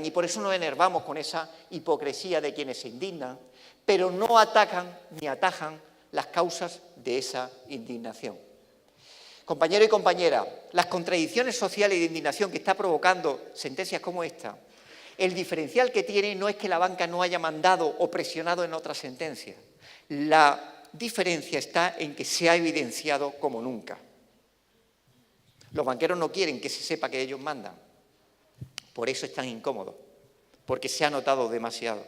y por eso nos enervamos con esa hipocresía de quienes se indignan, pero no atacan ni atajan las causas de esa indignación. Compañero y compañera, las contradicciones sociales y de indignación que está provocando sentencias como esta, el diferencial que tiene no es que la banca no haya mandado o presionado en otras sentencias. La diferencia está en que se ha evidenciado como nunca. Los banqueros no quieren que se sepa que ellos mandan. Por eso es tan incómodo, porque se ha notado demasiado.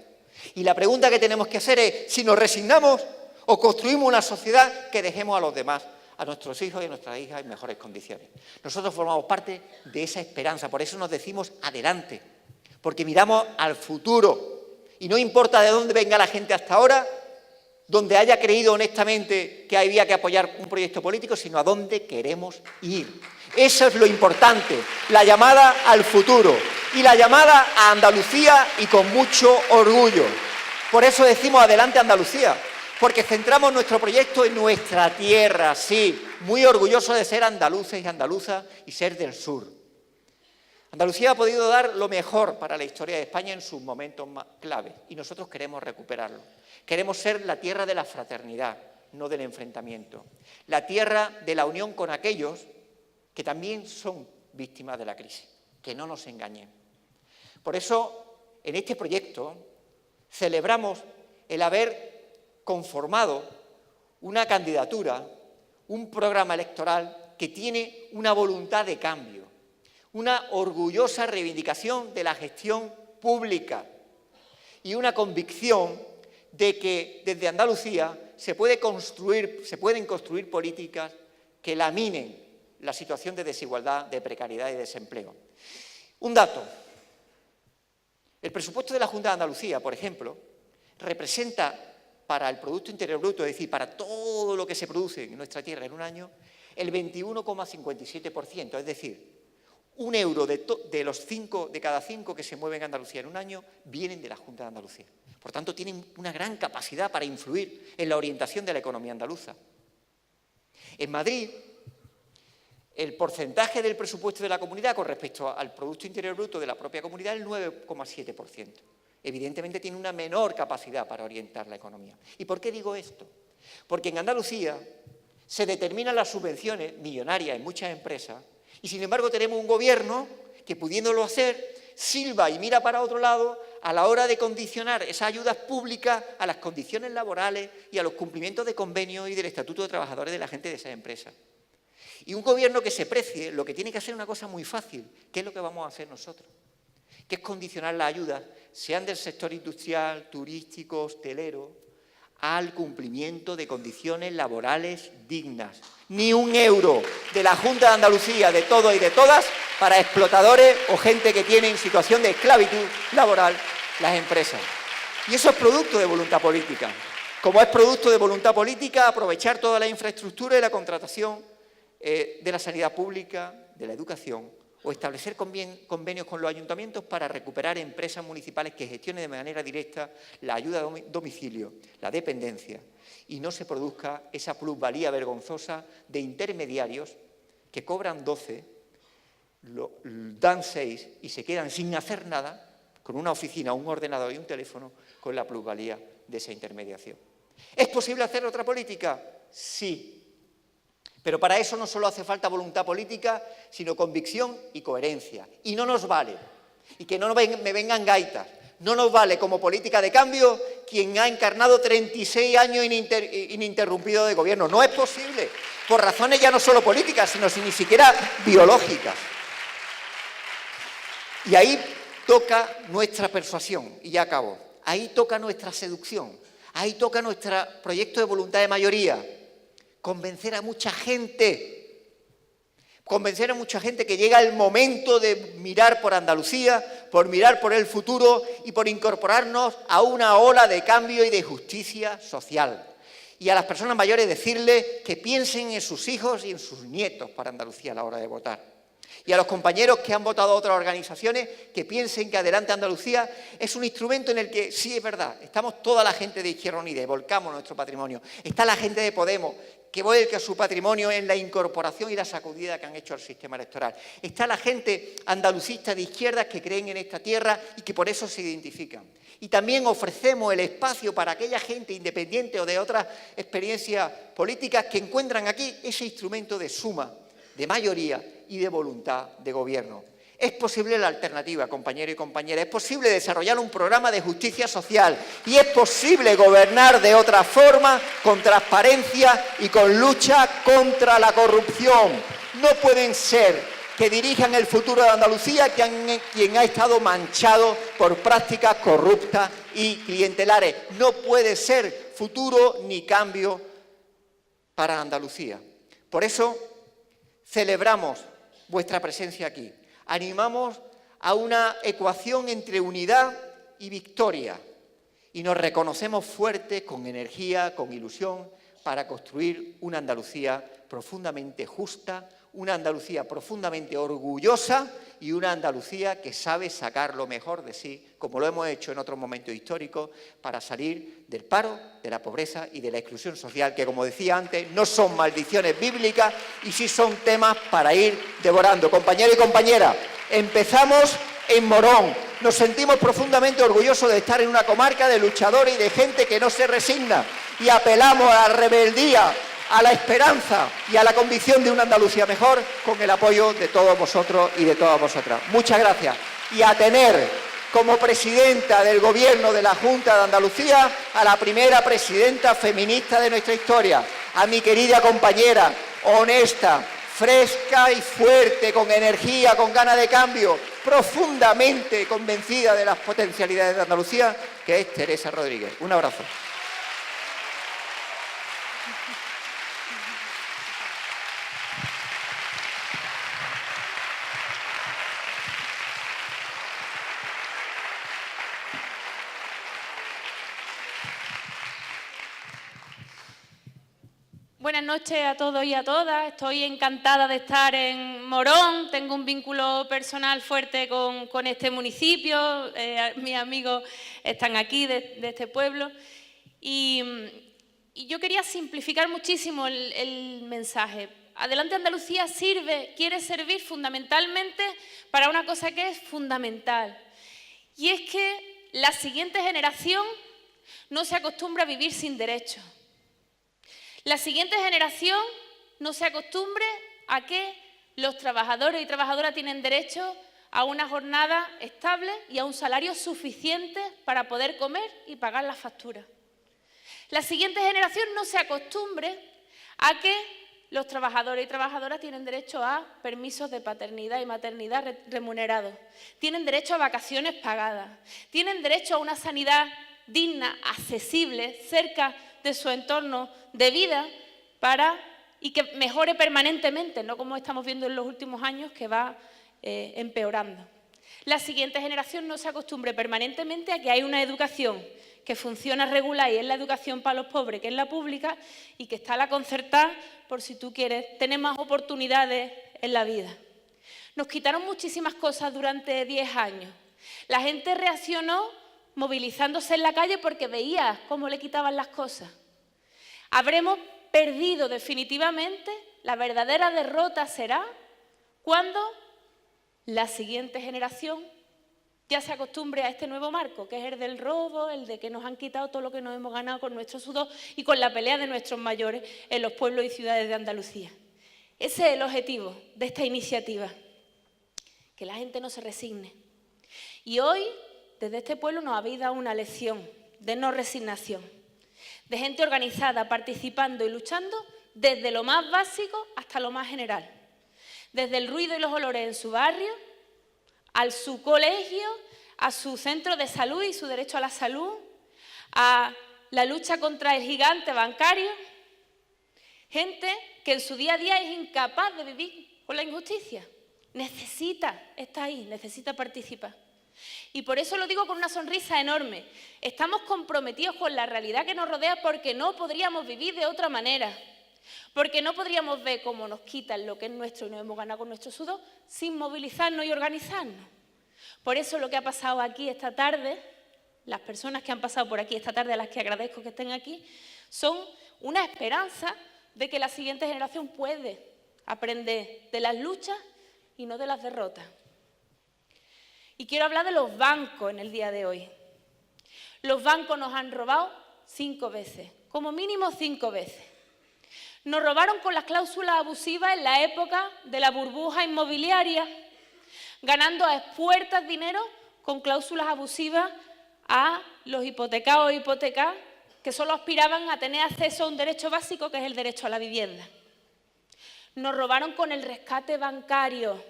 Y la pregunta que tenemos que hacer es si nos resignamos o construimos una sociedad que dejemos a los demás, a nuestros hijos y a nuestras hijas en mejores condiciones. Nosotros formamos parte de esa esperanza, por eso nos decimos adelante, porque miramos al futuro y no importa de dónde venga la gente hasta ahora, donde haya creído honestamente que había que apoyar un proyecto político, sino a dónde queremos ir. Eso es lo importante, la llamada al futuro y la llamada a Andalucía y con mucho orgullo. Por eso decimos adelante Andalucía, porque centramos nuestro proyecto en nuestra tierra, sí, muy orgullosos de ser andaluces y andaluzas y ser del sur. Andalucía ha podido dar lo mejor para la historia de España en sus momentos más claves y nosotros queremos recuperarlo. Queremos ser la tierra de la fraternidad, no del enfrentamiento. La tierra de la unión con aquellos que también son víctimas de la crisis, que no nos engañen. Por eso, en este proyecto, celebramos el haber conformado una candidatura, un programa electoral que tiene una voluntad de cambio, una orgullosa reivindicación de la gestión pública y una convicción de que desde Andalucía se pueden construir políticas que laminen la situación de desigualdad, de precariedad y de desempleo. Un dato. El presupuesto de la Junta de Andalucía, por ejemplo, representa para el Producto Interior Bruto, es decir, para todo lo que se produce en nuestra tierra en un año, el 21,57%, es decir, un euro de cada 5 que se mueven en Andalucía en un año vienen de la Junta de Andalucía. Por tanto, tienen una gran capacidad para influir en la orientación de la economía andaluza. En Madrid, el porcentaje del presupuesto de la comunidad con respecto al Producto Interior Bruto de la propia comunidad es el 9,7%. Evidentemente tiene una menor capacidad para orientar la economía. ¿Y por qué digo esto? Porque en Andalucía se determinan las subvenciones millonarias en muchas empresas y sin embargo tenemos un gobierno que pudiéndolo hacer silba y mira para otro lado a la hora de condicionar esas ayudas públicas a las condiciones laborales y a los cumplimientos de convenios y del Estatuto de Trabajadores de la gente de esas empresas. Y un gobierno que se precie lo que tiene que hacer es una cosa muy fácil, que es lo que vamos a hacer nosotros, que es condicionar las ayudas, sean del sector industrial, turístico, hostelero, al cumplimiento de condiciones laborales dignas. Ni un euro de la Junta de Andalucía, de todos y de todas, para explotadores o gente que tiene en situación de esclavitud laboral las empresas. Y eso es producto de voluntad política. Como es producto de voluntad política, aprovechar toda la infraestructura y la contratación de la sanidad pública, de la educación, o establecer convenios con los ayuntamientos para recuperar empresas municipales que gestionen de manera directa la ayuda a domicilio, la dependencia, y no se produzca esa plusvalía vergonzosa de intermediarios que cobran 12, dan 6 y se quedan sin hacer nada, con una oficina, un ordenador y un teléfono, con la plusvalía de esa intermediación. ¿Es posible hacer otra política? Sí. Pero para eso no solo hace falta voluntad política, sino convicción y coherencia. Y no nos vale, y que no me vengan gaitas, no nos vale como política de cambio quien ha encarnado 36 años ininterrumpidos de gobierno. No es posible, por razones ya no solo políticas, sino ni siquiera biológicas. Y ahí toca nuestra persuasión, y ya acabo. Ahí toca nuestra seducción, ahí toca nuestro proyecto de voluntad de mayoría. Convencer a mucha gente que llega el momento de mirar por Andalucía, por mirar por el futuro y por incorporarnos a una ola de cambio y de justicia social. Y a las personas mayores decirles que piensen en sus hijos y en sus nietos para Andalucía a la hora de votar. Y a los compañeros que han votado a otras organizaciones, que piensen que Adelante Andalucía es un instrumento en el que, sí, es verdad, estamos toda la gente de Izquierda Unida y volcamos nuestro patrimonio. Está la gente de Podemos, que vuelca su patrimonio en la incorporación y la sacudida que han hecho al sistema electoral. Está la gente andalucista de izquierdas que creen en esta tierra y que por eso se identifican. Y también ofrecemos el espacio para aquella gente independiente o de otras experiencias políticas que encuentran aquí ese instrumento de suma, de mayoría y de voluntad de gobierno. Es posible la alternativa, compañeros y compañeras, es posible desarrollar un programa de justicia social y es posible gobernar de otra forma, con transparencia y con lucha contra la corrupción. No pueden ser que dirijan el futuro de Andalucía quien ha estado manchado por prácticas corruptas y clientelares. No puede ser futuro ni cambio para Andalucía. Por eso celebramos vuestra presencia aquí. Animamos a una ecuación entre unidad y victoria y nos reconocemos fuertes, con energía, con ilusión, para construir una Andalucía profundamente justa, una Andalucía profundamente orgullosa y una Andalucía que sabe sacar lo mejor de sí, como lo hemos hecho en otros momentos históricos, para salir del paro, de la pobreza y de la exclusión social, que, como decía antes, no son maldiciones bíblicas y sí son temas para ir devorando. Compañeros y compañeras, empezamos en Morón. Nos sentimos profundamente orgullosos de estar en una comarca de luchadores y de gente que no se resigna, y apelamos a la rebeldía, a la esperanza y a la convicción de una Andalucía mejor, con el apoyo de todos vosotros y de todas vosotras. Muchas gracias. Y a tener como presidenta del Gobierno de la Junta de Andalucía a la primera presidenta feminista de nuestra historia, a mi querida compañera, honesta, fresca y fuerte, con energía, con ganas de cambio, profundamente convencida de las potencialidades de Andalucía, que es Teresa Rodríguez. Un abrazo. Buenas noches a todos y a todas. Estoy encantada de estar en Morón. Tengo un vínculo personal fuerte con este municipio. Mis amigos están aquí de este pueblo. Y yo quería simplificar muchísimo el mensaje. Adelante Andalucía quiere servir fundamentalmente para una cosa que es fundamental. Y es que la siguiente generación no se acostumbra a vivir sin derechos. La siguiente generación no se acostumbre a que los trabajadores y trabajadoras tienen derecho a una jornada estable y a un salario suficiente para poder comer y pagar las facturas. La siguiente generación no se acostumbre a que los trabajadores y trabajadoras tienen derecho a permisos de paternidad y maternidad remunerados, tienen derecho a vacaciones pagadas, tienen derecho a una sanidad digna, accesible, cerca de su entorno de vida y que mejore permanentemente, no como estamos viendo en los últimos años, que va empeorando. la siguiente generación no se acostumbre permanentemente a que hay una educación que funciona regular y es la educación para los pobres, que es la pública, y que está la concertada por si tú quieres tener más oportunidades en la vida. Nos quitaron muchísimas cosas durante 10 años. La gente reaccionó movilizándose en la calle porque veía cómo le quitaban las cosas. Habremos perdido definitivamente, la verdadera derrota será cuando la siguiente generación ya se acostumbre a este nuevo marco, que es el del robo, el de que nos han quitado todo lo que nos hemos ganado con nuestro sudor y con la pelea de nuestros mayores en los pueblos y ciudades de Andalucía. Ese es el objetivo de esta iniciativa, que la gente no se resigne. Y hoy, desde este pueblo, nos habéis dado una lección de no resignación, de gente organizada, participando y luchando desde lo más básico hasta lo más general. Desde el ruido y los olores en su barrio, a su colegio, a su centro de salud y su derecho a la salud, a la lucha contra el gigante bancario. Gente que en su día a día es incapaz de vivir con la injusticia. Necesita estar ahí, necesita participar. Y por eso lo digo con una sonrisa enorme. Estamos comprometidos con la realidad que nos rodea porque no podríamos vivir de otra manera. Porque no podríamos ver cómo nos quitan lo que es nuestro y nos hemos ganado con nuestro sudor sin movilizarnos y organizarnos. Por eso lo que ha pasado aquí esta tarde, las personas que han pasado por aquí esta tarde, a las que agradezco que estén aquí, son una esperanza de que la siguiente generación puede aprender de las luchas y no de las derrotas. Y quiero hablar de los bancos en el día de hoy. Los bancos nos han robado 5 veces, como mínimo 5 veces. Nos robaron con las cláusulas abusivas en la época de la burbuja inmobiliaria, ganando a expuertas dinero con cláusulas abusivas a los hipotecados o hipotecas que solo aspiraban a tener acceso a un derecho básico, que es el derecho a la vivienda. Nos robaron con el rescate bancario,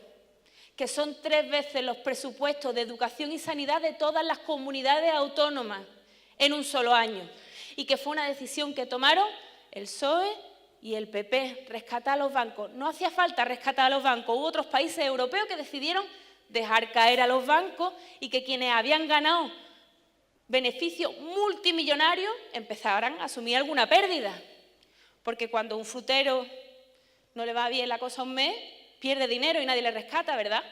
que son 3 veces los presupuestos de educación y sanidad de todas las comunidades autónomas en un solo año, y que fue una decisión que tomaron el PSOE y el PP, rescatar a los bancos. No hacía falta rescatar a los bancos. Hubo otros países europeos que decidieron dejar caer a los bancos y que quienes habían ganado beneficios multimillonarios empezaran a asumir alguna pérdida. Porque cuando a un frutero no le va bien la cosa un mes, pierde dinero y nadie le rescata, ¿verdad?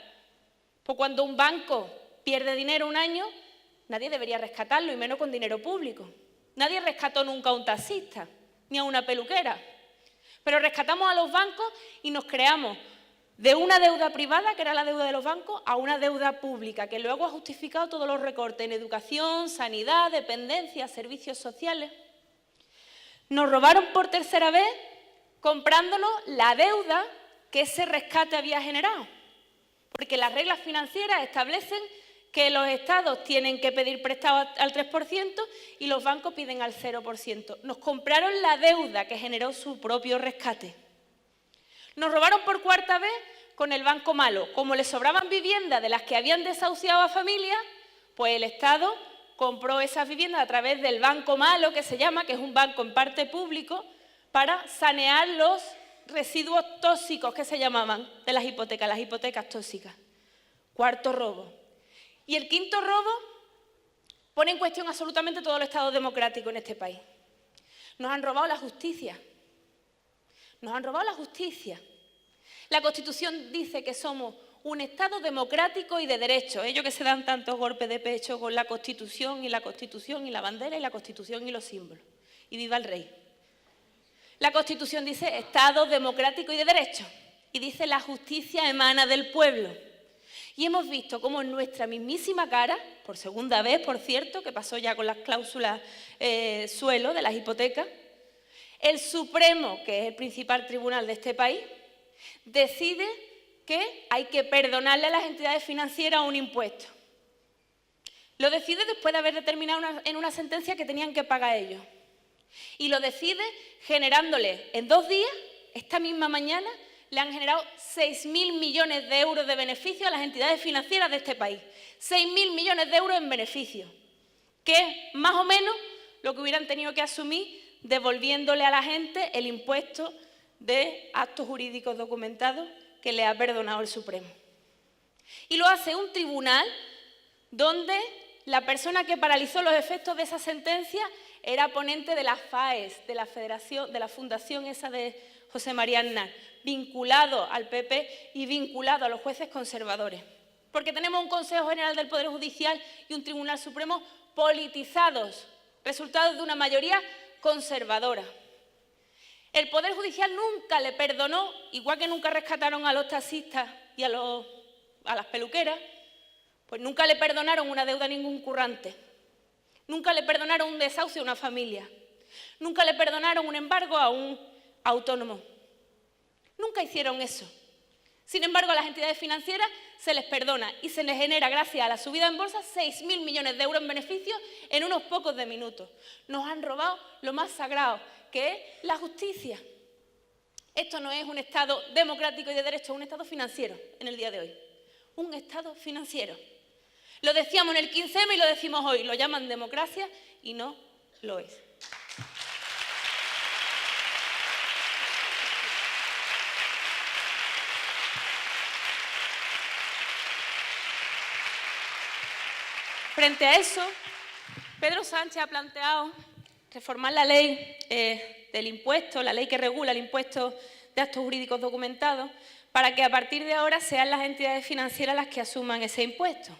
Pues cuando un banco pierde dinero un año, nadie debería rescatarlo, y menos con dinero público. Nadie rescató nunca a un taxista, ni a una peluquera. Pero rescatamos a los bancos y nos creamos de una deuda privada, que era la deuda de los bancos, a una deuda pública, que luego ha justificado todos los recortes en educación, sanidad, dependencia, servicios sociales. Nos robaron por tercera vez comprándonos la deuda que ese rescate había generado, porque las reglas financieras establecen que los estados tienen que pedir prestado al 3% y los bancos piden al 0%. Nos compraron la deuda que generó su propio rescate. Nos robaron por 4ª vez con el banco malo. Como les sobraban viviendas de las que habían desahuciado a familias, pues el Estado compró esas viviendas a través del banco malo, que se llama, que es un banco en parte público, para sanear los residuos tóxicos que se llamaban de las hipotecas tóxicas. 4º robo. Y el 5º robo pone en cuestión absolutamente todo el Estado democrático en este país. Nos han robado la justicia. Nos han robado la justicia. La Constitución dice que somos un Estado democrático y de derecho. Ellos que se dan tantos golpes de pecho con la Constitución y la bandera y la Constitución y los símbolos. Y viva el rey. La Constitución dice Estado democrático y de derecho. Y dice la justicia emana del pueblo. Y hemos visto cómo en nuestra mismísima cara, por 2ª vez, por cierto, que pasó ya con las cláusulas suelo de las hipotecas, el Supremo, que es el principal tribunal de este país, decide que hay que perdonarle a las entidades financieras un impuesto. Lo decide después de haber determinado en una sentencia que tenían que pagar ellos. Y lo decide generándole en 2 días, esta misma mañana, le han generado 6.000 millones de euros de beneficio a las entidades financieras de este país. 6.000 millones de euros en beneficio, que es más o menos lo que hubieran tenido que asumir devolviéndole a la gente el impuesto de actos jurídicos documentados que le ha perdonado el Supremo. Y lo hace un tribunal donde la persona que paralizó los efectos de esa sentencia era ponente de las FAES, de la Federación, de la fundación esa de José María Aznar, vinculado al PP y vinculado a los jueces conservadores. Porque tenemos un Consejo General del Poder Judicial y un Tribunal Supremo politizados, resultado de una mayoría conservadora. El Poder Judicial nunca le perdonó, igual que nunca rescataron a los taxistas y a las peluqueras, pues nunca le perdonaron una deuda a ningún currante, nunca le perdonaron un desahucio a una familia, nunca le perdonaron un embargo a un autónomo. Nunca hicieron eso. Sin embargo, a las entidades financieras se les perdona y se les genera, gracias a la subida en bolsa, 6.000 millones de euros en beneficios en unos pocos de minutos. Nos han robado lo más sagrado, que es la justicia. Esto no es un Estado democrático y de derecho, es un Estado financiero en el día de hoy. Un Estado financiero. Lo decíamos en el 15M y lo decimos hoy. Lo llaman democracia y no lo es. Frente a eso, Pedro Sánchez ha planteado reformar la ley del impuesto, la ley que regula el impuesto de actos jurídicos documentados, para que a partir de ahora sean las entidades financieras las que asuman ese impuesto.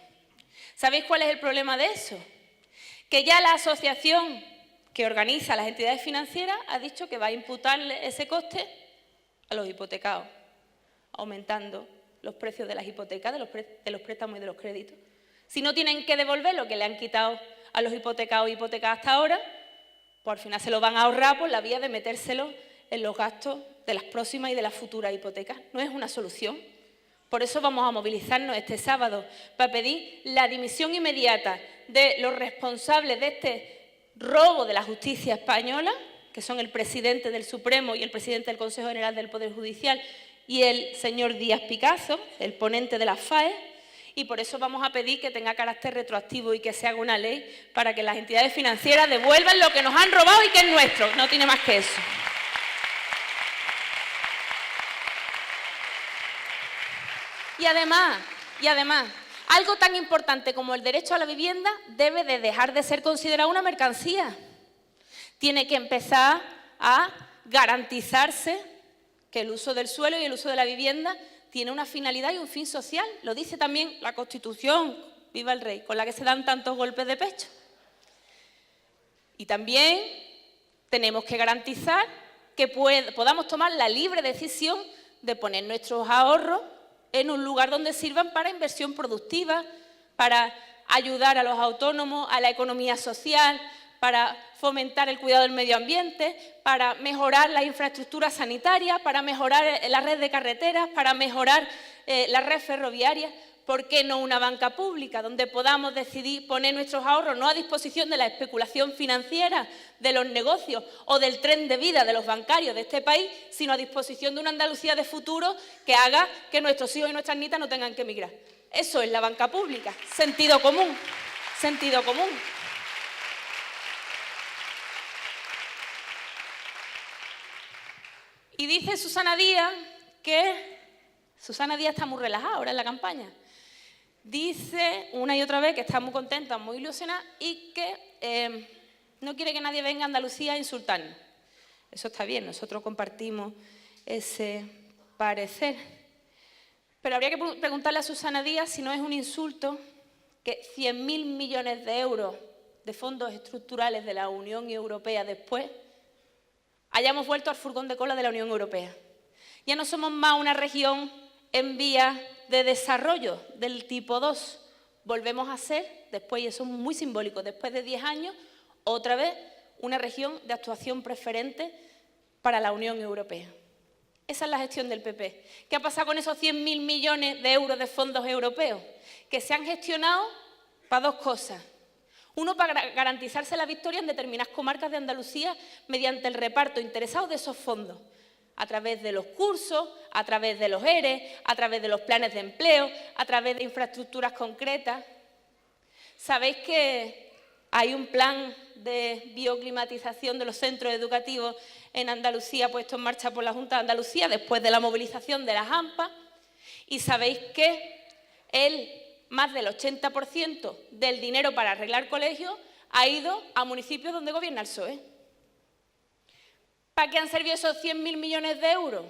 ¿Sabéis cuál es el problema de eso? Que ya la asociación que organiza las entidades financieras ha dicho que va a imputarle ese coste a los hipotecados, aumentando los precios de las hipotecas, de los préstamos y de los créditos. Si no tienen que devolver lo que le han quitado a los hipotecados y hipotecas hasta ahora, pues al final se lo van a ahorrar por la vía de metérselo en los gastos de las próximas y de las futuras hipotecas. No es una solución. Por eso vamos a movilizarnos este sábado para pedir la dimisión inmediata de los responsables de este robo de la justicia española, que son el presidente del Supremo y el presidente del Consejo General del Poder Judicial y el señor Díaz Picazo, el ponente de las FAES. Y por eso vamos a pedir que tenga carácter retroactivo y que se haga una ley para que las entidades financieras devuelvan lo que nos han robado y que es nuestro. No tiene más que eso. Y además, algo tan importante como el derecho a la vivienda debe de dejar de ser considerado una mercancía. Tiene que empezar a garantizarse que el uso del suelo y el uso de la vivienda tiene una finalidad y un fin social. Lo dice también la Constitución, viva el rey, con la que se dan tantos golpes de pecho. Y también tenemos que garantizar que podamos tomar la libre decisión de poner nuestros ahorros en un lugar donde sirvan para inversión productiva, para ayudar a los autónomos, a la economía social, para fomentar el cuidado del medio ambiente, para mejorar la infraestructura sanitaria, para mejorar la red de carreteras, para mejorar la red ferroviaria. ¿Por qué no una banca pública donde podamos decidir poner nuestros ahorros no a disposición de la especulación financiera, de los negocios o del tren de vida de los bancarios de este país, sino a disposición de una Andalucía de futuro que haga que nuestros hijos y nuestras nietas no tengan que emigrar? Eso es la banca pública. Sentido común. Sentido común. Y dice Susana Díaz que Susana Díaz está muy relajada ahora en la campaña. Dice una y otra vez que está muy contenta, muy ilusionada y que no quiere que nadie venga a Andalucía a insultarnos. Eso está bien, nosotros compartimos ese parecer. Pero habría que preguntarle a Susana Díaz si no es un insulto que 100.000 millones de euros de fondos estructurales de la Unión Europea después hayamos vuelto al furgón de cola de la Unión Europea. Ya no somos más una región en vías de desarrollo del tipo 2. Volvemos a ser, después, y eso es muy simbólico, después de 10 años, otra vez una región de actuación preferente para la Unión Europea. Esa es la gestión del PP. ¿Qué ha pasado con esos 100.000 millones de euros de fondos europeos? Que se han gestionado para dos cosas. Uno, para garantizarse la victoria en determinadas comarcas de Andalucía mediante el reparto interesado de esos fondos, a través de los cursos, a través de los ERE, a través de los planes de empleo, a través de infraestructuras concretas. ¿Sabéis que hay un plan de bioclimatización de los centros educativos en Andalucía puesto en marcha por la Junta de Andalucía después de la movilización de las AMPA? Y sabéis que más del 80% del dinero para arreglar colegios ha ido a municipios donde gobierna el PSOE. ¿Para qué han servido esos 100.000 millones de euros?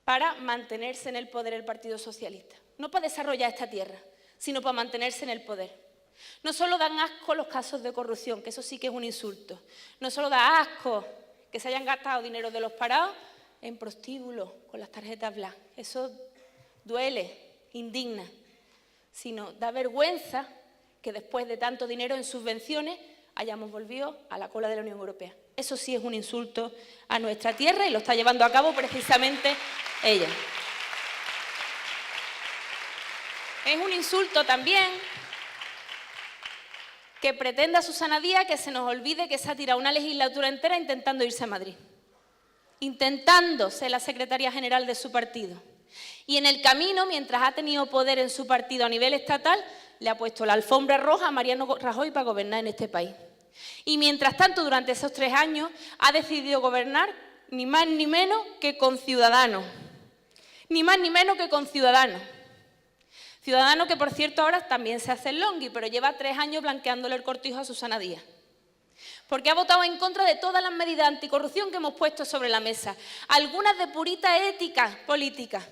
Para mantenerse en el poder el Partido Socialista. No para desarrollar esta tierra, sino para mantenerse en el poder. No solo dan asco los casos de corrupción, que eso sí que es un insulto. No solo da asco que se hayan gastado dinero de los parados en prostíbulos con las tarjetas blancas. Eso duele, indigna. Sino da vergüenza que después de tanto dinero en subvenciones hayamos volvido a la cola de la Unión Europea. Eso sí es un insulto a nuestra tierra y lo está llevando a cabo precisamente ella. Es un insulto también que pretenda Susana Díaz que se nos olvide que se ha tirado una legislatura entera intentando irse a Madrid, intentando ser la secretaria general de su partido. Y en el camino, mientras ha tenido poder en su partido a nivel estatal, le ha puesto la alfombra roja a Mariano Rajoy para gobernar en este país. Y mientras tanto, durante esos 3 años, ha decidido gobernar ni más ni menos que con Ciudadanos. Ni más ni menos que con Ciudadanos. Ciudadanos que, por cierto, ahora también se hace el longui, pero lleva 3 años blanqueándole el cortijo a Susana Díaz. Porque ha votado en contra de todas las medidas anticorrupción que hemos puesto sobre la mesa, algunas de purita ética política.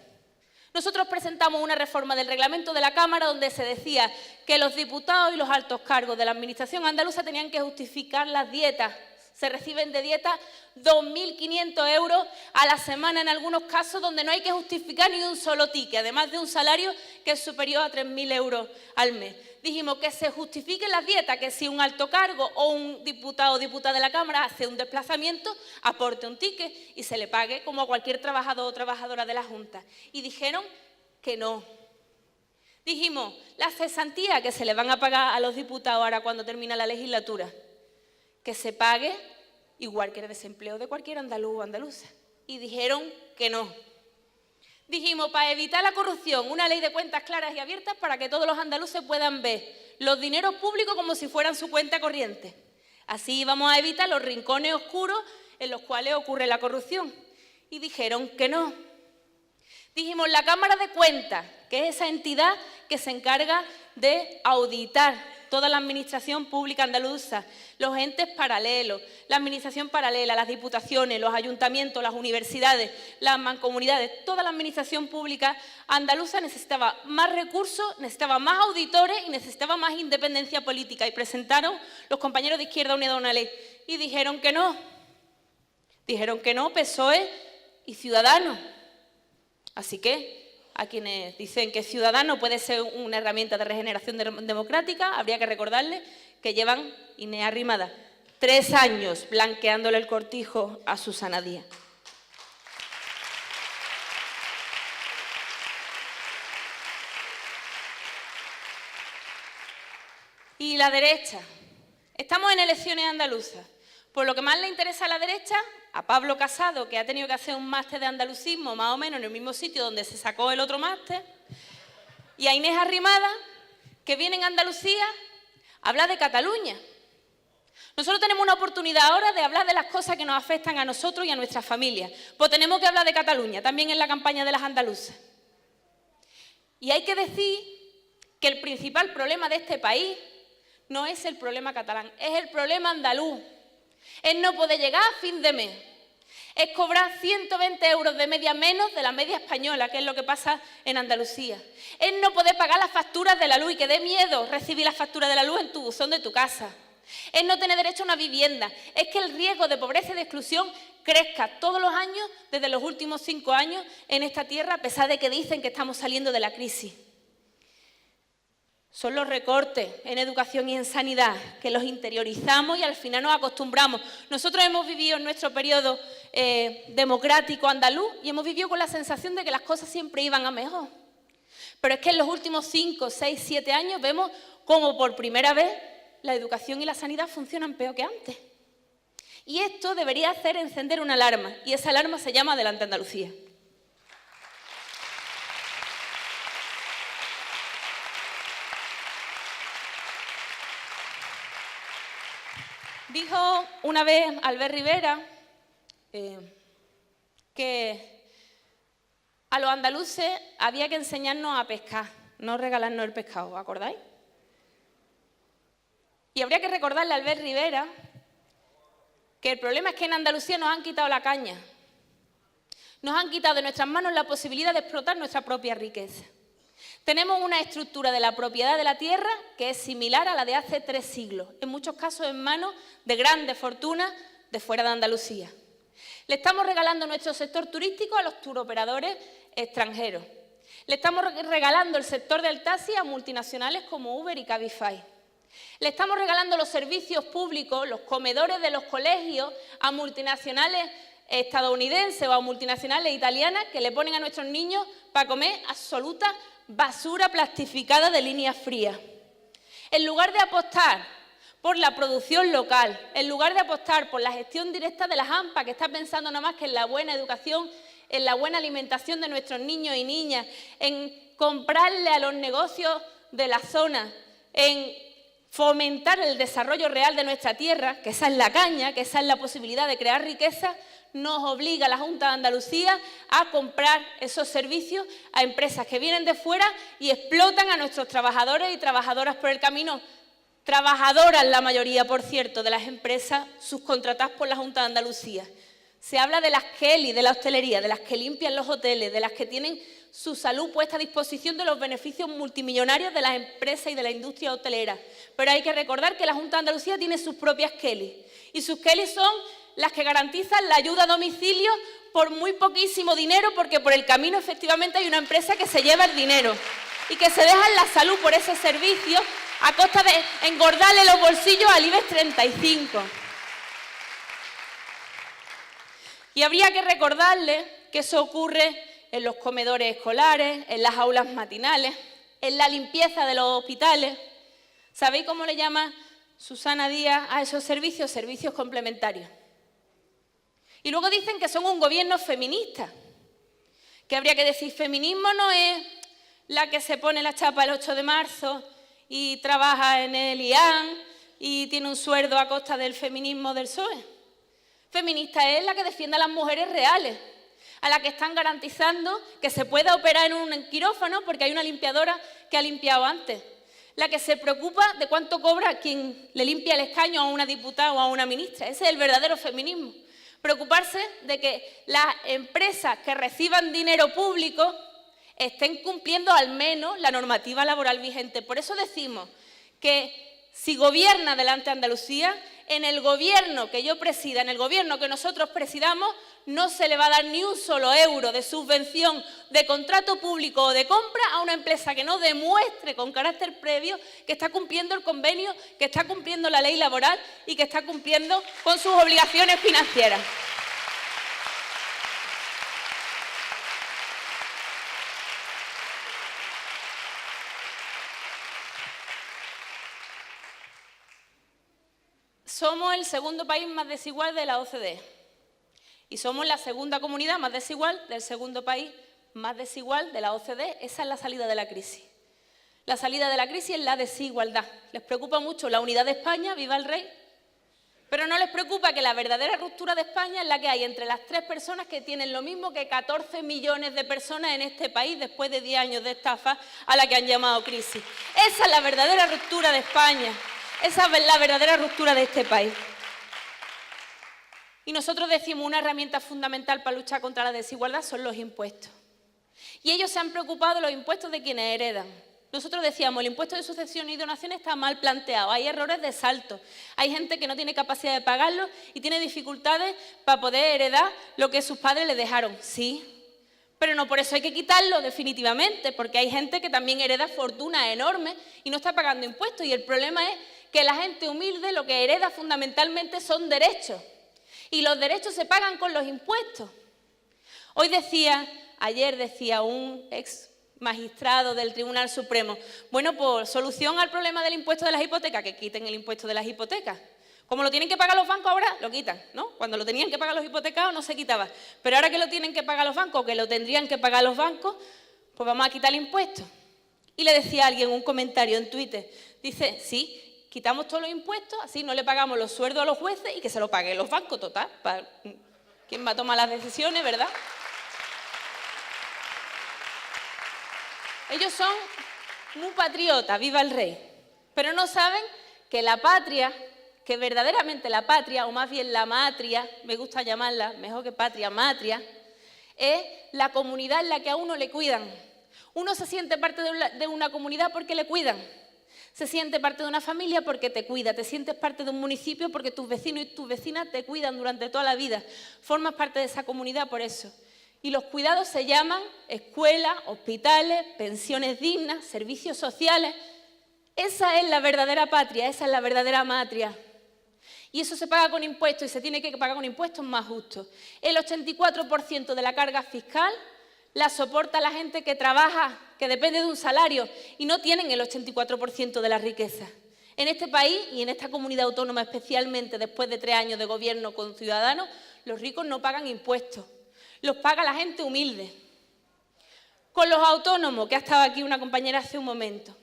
Nosotros presentamos una reforma del reglamento de la Cámara donde se decía que los diputados y los altos cargos de la Administración andaluza tenían que justificar las dietas. Se reciben de dieta 2.500 euros a la semana en algunos casos donde no hay que justificar ni un solo ticket, además de un salario que es superior a 3.000 euros al mes. Dijimos que se justifiquen las dietas, que si un alto cargo o un diputado o diputada de la Cámara hace un desplazamiento, aporte un ticket y se le pague como a cualquier trabajador o trabajadora de la Junta. Y dijeron que no. Dijimos, las cesantías que se le van a pagar a los diputados ahora cuando termina la legislatura, que se pague igual que el desempleo de cualquier andaluz o andaluza. Y dijeron que no. Dijimos, para evitar la corrupción, una ley de cuentas claras y abiertas para que todos los andaluces puedan ver los dineros públicos como si fueran su cuenta corriente. Así vamos a evitar los rincones oscuros en los cuales ocurre la corrupción. Y dijeron que no. Dijimos, la Cámara de Cuentas, que es esa entidad que se encarga de auditar toda la administración pública andaluza, los entes paralelos, la administración paralela, las diputaciones, los ayuntamientos, las universidades, las mancomunidades, toda la administración pública andaluza necesitaba más recursos, necesitaba más auditores y necesitaba más independencia política. Y presentaron los compañeros de Izquierda Unida una ley y dijeron que no. Dijeron que no, PSOE y Ciudadanos. Así que a quienes dicen que Ciudadanos puede ser una herramienta de regeneración democrática, habría que recordarles que llevan, Inés Arrimada, 3 años blanqueándole el cortijo a Susana Díaz. Y la derecha. Estamos en elecciones andaluzas. Por lo que más le interesa a la derecha, a Pablo Casado, que ha tenido que hacer un máster de andalucismo más o menos en el mismo sitio donde se sacó el otro máster, y a Inés Arrimada, que viene en Andalucía a hablar de Cataluña. Nosotros tenemos una oportunidad ahora de hablar de las cosas que nos afectan a nosotros y a nuestras familias. Pues tenemos que hablar de Cataluña, también en la campaña de las andaluzas. Y hay que decir que el principal problema de este país no es el problema catalán, es el problema andaluz. Es no poder llegar a fin de mes, es cobrar 120 euros de media menos de la media española, que es lo que pasa en Andalucía. Es no poder pagar las facturas de la luz y que dé miedo recibir las facturas de la luz en tu buzón de tu casa. Es no tener derecho a una vivienda. Es que el riesgo de pobreza y de exclusión crezca todos los años, desde los últimos 5 años, en esta tierra, a pesar de que dicen que estamos saliendo de la crisis. Son los recortes en educación y en sanidad, que los interiorizamos y al final nos acostumbramos. Nosotros hemos vivido en nuestro periodo democrático andaluz y hemos vivido con la sensación de que las cosas siempre iban a mejor. Pero es que en los últimos 5, 6, 7 años vemos cómo por primera vez la educación y la sanidad funcionan peor que antes. Y esto debería hacer encender una alarma, y esa alarma se llama Adelante Andalucía. Dijo una vez Albert Rivera que a los andaluces había que enseñarnos a pescar, no regalarnos el pescado, ¿os acordáis? Y habría que recordarle a Albert Rivera que el problema es que en Andalucía nos han quitado la caña. Nos han quitado de nuestras manos la posibilidad de explotar nuestra propia riqueza. Tenemos una estructura de la propiedad de la tierra que es similar a la de hace 3 siglos, en muchos casos en manos de grandes fortunas de fuera de Andalucía. Le estamos regalando nuestro sector turístico a los turoperadores extranjeros. Le estamos regalando el sector del taxi a multinacionales como Uber y Cabify. Le estamos regalando los servicios públicos, los comedores de los colegios, a multinacionales estadounidenses o a multinacionales italianas que le ponen a nuestros niños para comer absoluta basura plastificada de líneas frías. En lugar de apostar por la producción local, en lugar de apostar por la gestión directa de las AMPA, que está pensando nada más que en la buena educación, en la buena alimentación de nuestros niños y niñas, en comprarle a los negocios de la zona, en fomentar el desarrollo real de nuestra tierra, que esa es la caña, que esa es la posibilidad de crear riqueza, nos obliga a la Junta de Andalucía a comprar esos servicios a empresas que vienen de fuera y explotan a nuestros trabajadores y trabajadoras por el camino. Trabajadoras, la mayoría, por cierto, de las empresas subcontratadas por la Junta de Andalucía. Se habla de las Kelly, de la hostelería, de las que limpian los hoteles, de las que tienen su salud puesta a disposición de los beneficios multimillonarios de las empresas y de la industria hotelera. Pero hay que recordar que la Junta de Andalucía tiene sus propias Kelly. Y sus Kelly son las que garantizan la ayuda a domicilio por muy poquísimo dinero, porque por el camino efectivamente hay una empresa que se lleva el dinero y que se deja la salud por ese servicio a costa de engordarle los bolsillos al IBEX 35. Y habría que recordarle que eso ocurre en los comedores escolares, en las aulas matinales, en la limpieza de los hospitales. ¿Sabéis cómo le llama Susana Díaz a esos servicios? Servicios complementarios. Y luego dicen que son un gobierno feminista. Que habría que decir, feminismo no es la que se pone la chapa el 8 de marzo y trabaja en el IAN y tiene un sueldo a costa del feminismo del PSOE. Feminista es la que defiende a las mujeres reales, a las que están garantizando que se pueda operar en un quirófano porque hay una limpiadora que ha limpiado antes. La que se preocupa de cuánto cobra quien le limpia el escaño a una diputada o a una ministra. Ese es el verdadero feminismo. Preocuparse de que las empresas que reciban dinero público estén cumpliendo al menos la normativa laboral vigente. Por eso decimos que si gobierna delante Andalucía, en el gobierno que yo presida, en el gobierno que nosotros presidamos, no se le va a dar ni un solo euro de subvención, de contrato público o de compra a una empresa que no demuestre con carácter previo que está cumpliendo el convenio, que está cumpliendo la ley laboral y que está cumpliendo con sus obligaciones financieras. Somos el segundo país más desigual de la OCDE y somos la segunda comunidad más desigual del segundo país más desigual de la OCDE. Esa es la salida de la crisis. La salida de la crisis es la desigualdad. Les preocupa mucho la unidad de España, viva el rey, pero no les preocupa que la verdadera ruptura de España es la que hay entre las 3 personas que tienen lo mismo que 14 millones de personas en este país después de 10 años de estafa a la que han llamado crisis. Esa es la verdadera ruptura de España. Esa es la verdadera ruptura de este país. Y nosotros decimos una herramienta fundamental para luchar contra la desigualdad son los impuestos. Y ellos se han preocupado de los impuestos de quienes heredan. Nosotros decíamos, el impuesto de sucesión y donación está mal planteado, hay errores de salto, hay gente que no tiene capacidad de pagarlo y tiene dificultades para poder heredar lo que sus padres le dejaron. Sí, pero no por eso hay que quitarlo definitivamente, porque hay gente que también hereda fortunas enormes y no está pagando impuestos. Y el problema es que la gente humilde lo que hereda fundamentalmente son derechos. Y los derechos se pagan con los impuestos. Ayer decía un ex magistrado del Tribunal Supremo, bueno, por solución al problema del impuesto de las hipotecas, que quiten el impuesto de las hipotecas. Como lo tienen que pagar los bancos ahora, lo quitan, ¿no? Cuando lo tenían que pagar los hipotecados no se quitaba. Pero ahora que lo tienen que pagar los bancos, que lo tendrían que pagar los bancos, pues vamos a quitar el impuesto. Y le decía a alguien un comentario en Twitter, dice, sí, quitamos todos los impuestos, así no le pagamos los sueldos a los jueces y que se lo paguen los bancos, total. ¿Quién va a tomar las decisiones, verdad? Ellos son muy patriota, viva el rey, pero no saben que la patria, que verdaderamente la patria, o más bien la matria, me gusta llamarla, mejor que patria, matria, es la comunidad en la que a uno le cuidan. Uno se siente parte de una comunidad porque le cuidan. Se siente parte de una familia porque te cuida, te sientes parte de un municipio porque tus vecinos y tus vecinas te cuidan durante toda la vida. Formas parte de esa comunidad por eso. Y los cuidados se llaman escuelas, hospitales, pensiones dignas, servicios sociales. Esa es la verdadera patria, esa es la verdadera matria. Y eso se paga con impuestos y se tiene que pagar con impuestos más justos. El 84% de la carga fiscal la soporta la gente que trabaja, que depende de un salario y no tienen el 84% de la riqueza. En este país y en esta comunidad autónoma, especialmente después de 3 años de gobierno con Ciudadanos, los ricos no pagan impuestos, los paga la gente humilde. Con los autónomos, que ha estado aquí una compañera hace un momento,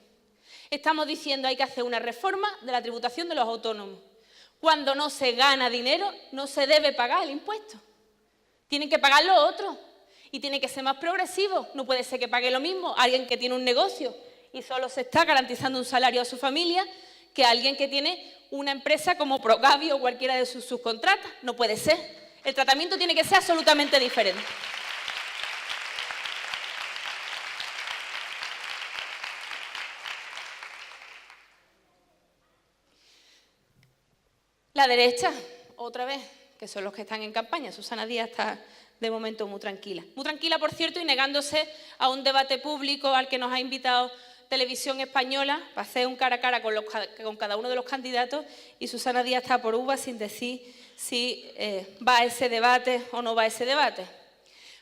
estamos diciendo que hay que hacer una reforma de la tributación de los autónomos. Cuando no se gana dinero, no se debe pagar el impuesto. Tienen que pagar los otros. Y tiene que ser más progresivo. No puede ser que pague lo mismo alguien que tiene un negocio y solo se está garantizando un salario a su familia que alguien que tiene una empresa como Progavi o cualquiera de sus subcontratas. No puede ser. El tratamiento tiene que ser absolutamente diferente. La derecha, otra vez, que son los que están en campaña. Susana Díaz está de momento muy tranquila. Muy tranquila, por cierto, y negándose a un debate público al que nos ha invitado Televisión Española para hacer un cara a cara con cada uno de los candidatos, y Susana Díaz está por uvas sin decir si va a ese debate o no va a ese debate.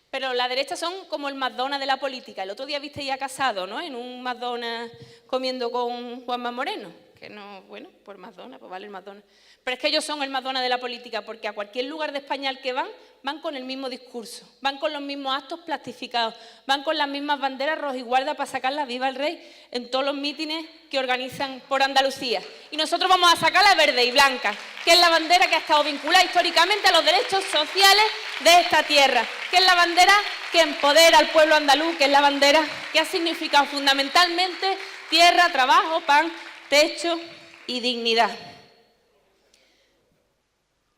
Pero la derecha son como el McDonald's de la política. El otro día visteis a Casado, ¿no?, en un McDonald's comiendo con Juanma Moreno. Que no, bueno, por McDonald's, pues vale el McDonald's. Pero es que ellos son el McDonald's de la política, porque a cualquier lugar de España al que van con el mismo discurso, van con los mismos actos plastificados, van con las mismas banderas rojas y guarda para sacarla viva el rey en todos los mítines que organizan por Andalucía. Y nosotros vamos a sacar la verde y blanca, que es la bandera que ha estado vinculada históricamente a los derechos sociales de esta tierra, que es la bandera que empodera al pueblo andaluz, que es la bandera que ha significado fundamentalmente tierra, trabajo, pan, techo y dignidad.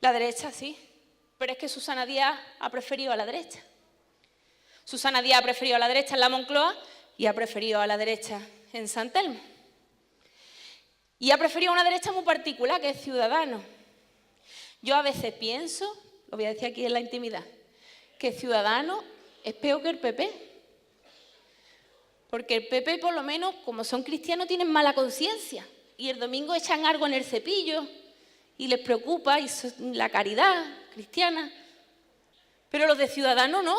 La derecha sí, pero es que Susana Díaz ha preferido a la derecha. Susana Díaz ha preferido a la derecha en la Moncloa y ha preferido a la derecha en San Telmo. Y ha preferido a una derecha muy particular, que es Ciudadanos. Yo a veces pienso, lo voy a decir aquí en la intimidad, que Ciudadanos es peor que el PP. Porque el PP, por lo menos, como son cristianos, tienen mala conciencia. Y el domingo echan algo en el cepillo y les preocupa y la caridad cristiana. Pero los de Ciudadanos no.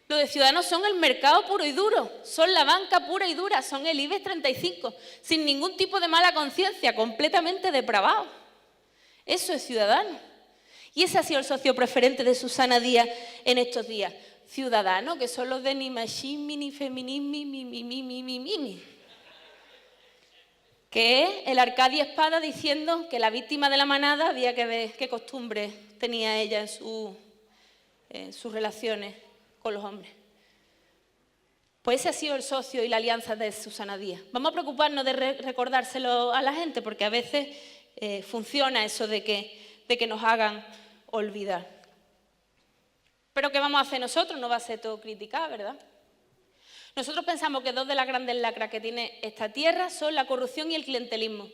Los de Ciudadanos son el mercado puro y duro, son la banca pura y dura, son el IBEX 35, sin ningún tipo de mala conciencia, completamente depravado. Eso es Ciudadanos. Y ese ha sido el socio preferente de Susana Díaz en estos días. Ciudadanos, que son los de ni machismo, ni feminismo, mi. Que es el Arcadia Espada diciendo que la víctima de la manada había que ver qué costumbre tenía ella en sus relaciones con los hombres. Pues ese ha sido el socio y la alianza de Susana Díaz. Vamos a preocuparnos de recordárselo a la gente, porque a veces funciona eso de que nos hagan olvidar. Pero ¿qué vamos a hacer nosotros? No va a ser todo criticar, ¿verdad? Nosotros pensamos que 2 de las grandes lacras que tiene esta tierra son la corrupción y el clientelismo.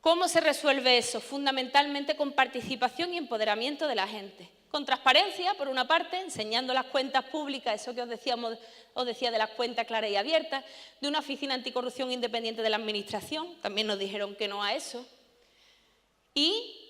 ¿Cómo se resuelve eso? Fundamentalmente con participación y empoderamiento de la gente. Con transparencia, por una parte, enseñando las cuentas públicas, eso que os decía de las cuentas claras y abiertas, de una oficina anticorrupción independiente de la Administración, también nos dijeron que no a eso, y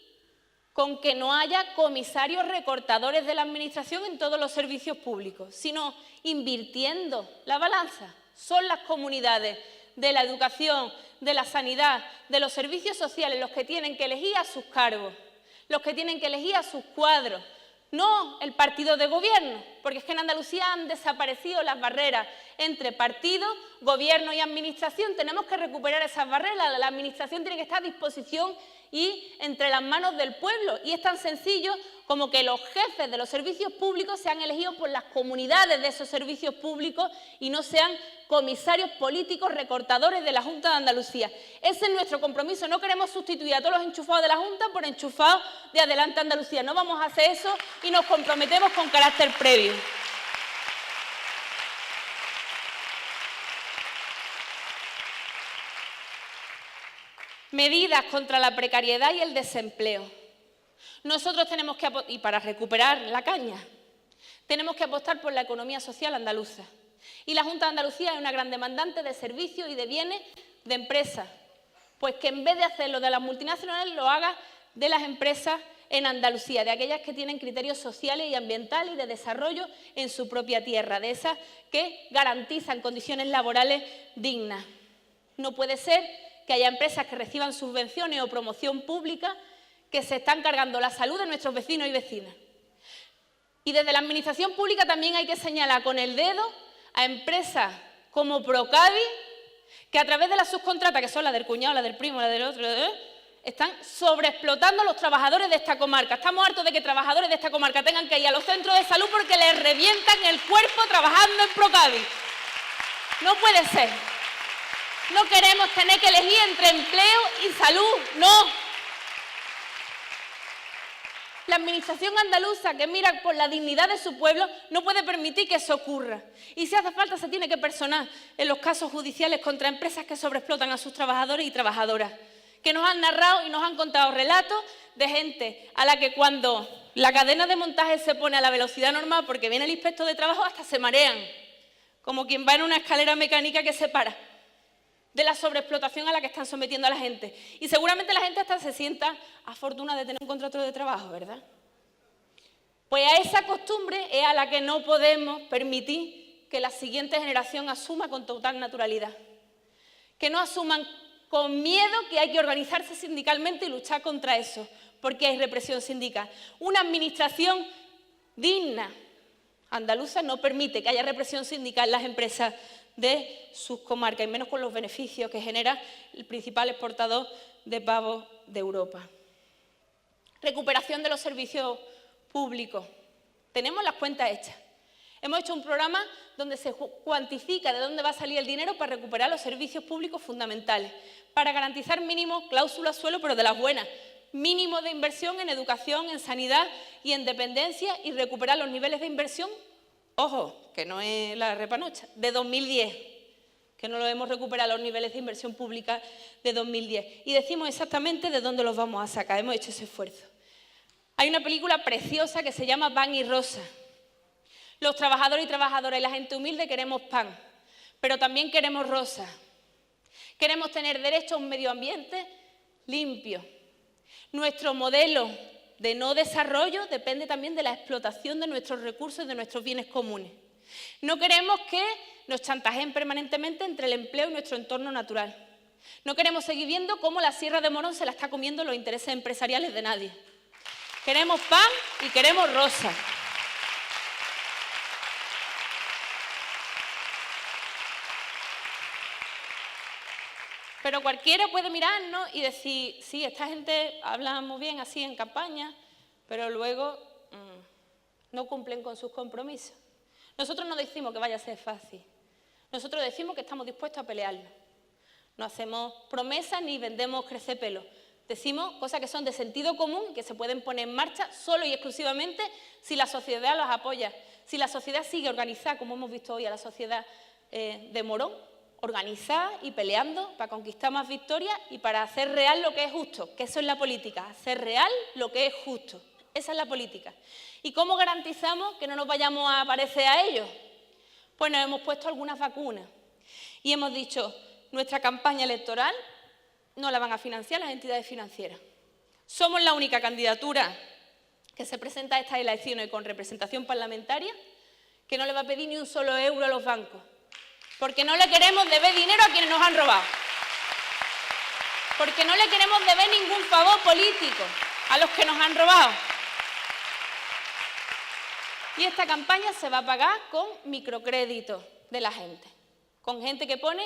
con que no haya comisarios recortadores de la Administración en todos los servicios públicos, sino invirtiendo la balanza. Son las comunidades de la educación, de la sanidad, de los servicios sociales los que tienen que elegir a sus cargos, los que tienen que elegir a sus cuadros, no el partido de gobierno, porque es que en Andalucía han desaparecido las barreras entre partido, gobierno y administración. Tenemos que recuperar esas barreras, la administración tiene que estar a disposición y entre las manos del pueblo. Y es tan sencillo como que los jefes de los servicios públicos sean elegidos por las comunidades de esos servicios públicos y no sean comisarios políticos recortadores de la Junta de Andalucía. Ese es nuestro compromiso. No queremos sustituir a todos los enchufados de la Junta por enchufados de Adelante Andalucía. No vamos a hacer eso y nos comprometemos con carácter previo. Medidas contra la precariedad y el desempleo. Nosotros tenemos que, y para recuperar la caña, tenemos que apostar por la economía social andaluza. Y la Junta de Andalucía es una gran demandante de servicios y de bienes de empresas. Pues que en vez de hacerlo de las multinacionales, lo haga de las empresas en Andalucía, de aquellas que tienen criterios sociales y ambientales y de desarrollo en su propia tierra, de esas que garantizan condiciones laborales dignas. No puede ser que haya empresas que reciban subvenciones o promoción pública que se están cargando la salud de nuestros vecinos y vecinas. Y desde la administración pública también hay que señalar con el dedo a empresas como Procavi, que a través de las subcontratas, que son la del cuñado, la del primo, la del otro, están sobreexplotando a los trabajadores de esta comarca. Estamos hartos de que trabajadores de esta comarca tengan que ir a los centros de salud porque les revientan el cuerpo trabajando en Procavi. No puede ser. No queremos tener que elegir entre empleo y salud, no. La administración andaluza, que mira por la dignidad de su pueblo, no puede permitir que eso ocurra. Y si hace falta, se tiene que personar en los casos judiciales contra empresas que sobreexplotan a sus trabajadores y trabajadoras, que nos han narrado y nos han contado relatos de gente a la que cuando la cadena de montaje se pone a la velocidad normal porque viene el inspector de trabajo, hasta se marean, como quien va en una escalera mecánica que se para, de la sobreexplotación a la que están sometiendo a la gente. Y seguramente la gente hasta se sienta afortunada de tener un contrato de trabajo, ¿verdad? Pues a esa costumbre es a la que no podemos permitir que la siguiente generación asuma con total naturalidad. Que no asuman con miedo que hay que organizarse sindicalmente y luchar contra eso, porque hay represión sindical. Una administración digna andaluza no permite que haya represión sindical en las empresas de sus comarcas, y menos con los beneficios que genera el principal exportador de pavos de Europa. Recuperación de los servicios públicos. Tenemos las cuentas hechas. Hemos hecho un programa donde se cuantifica de dónde va a salir el dinero para recuperar los servicios públicos fundamentales, para garantizar mínimo cláusulas suelo, pero de las buenas, mínimo de inversión en educación, en sanidad y en dependencia, y recuperar los niveles de inversión. Ojo, que no es la repanocha, de 2010, que no lo hemos recuperado los niveles de inversión pública de 2010. Y decimos exactamente de dónde los vamos a sacar, hemos hecho ese esfuerzo. Hay una película preciosa que se llama Pan y Rosa. Los trabajadores y trabajadoras y la gente humilde queremos pan, pero también queremos rosa. Queremos tener derecho a un medio ambiente limpio. Nuestro modelo de no desarrollo depende también de la explotación de nuestros recursos y de nuestros bienes comunes. No queremos que nos chantajeen permanentemente entre el empleo y nuestro entorno natural. No queremos seguir viendo cómo la Sierra de Morón se la está comiendo los intereses empresariales de nadie. Queremos pan y queremos rosa. Pero cualquiera puede mirarnos y decir, sí, esta gente habla muy bien así en campaña, pero luego no cumplen con sus compromisos. Nosotros no decimos que vaya a ser fácil. Nosotros decimos que estamos dispuestos a pelearlo. No hacemos promesas ni vendemos crecepelo. Decimos cosas que son de sentido común, que se pueden poner en marcha solo y exclusivamente si la sociedad las apoya. Si la sociedad sigue organizada, como hemos visto hoy a la sociedad de Morón, organizada y peleando para conquistar más victorias y para hacer real lo que es justo, que eso es la política, hacer real lo que es justo. Esa es la política. ¿Y cómo garantizamos que no nos vayamos a parecer a ellos? Pues nos hemos puesto algunas vacunas y hemos dicho, nuestra campaña electoral no la van a financiar las entidades financieras. Somos la única candidatura que se presenta a estas elecciones con representación parlamentaria que no le va a pedir ni un solo euro a los bancos. Porque no le queremos deber dinero a quienes nos han robado. Porque no le queremos deber ningún favor político a los que nos han robado. Y esta campaña se va a pagar con microcréditos de la gente, con gente que pone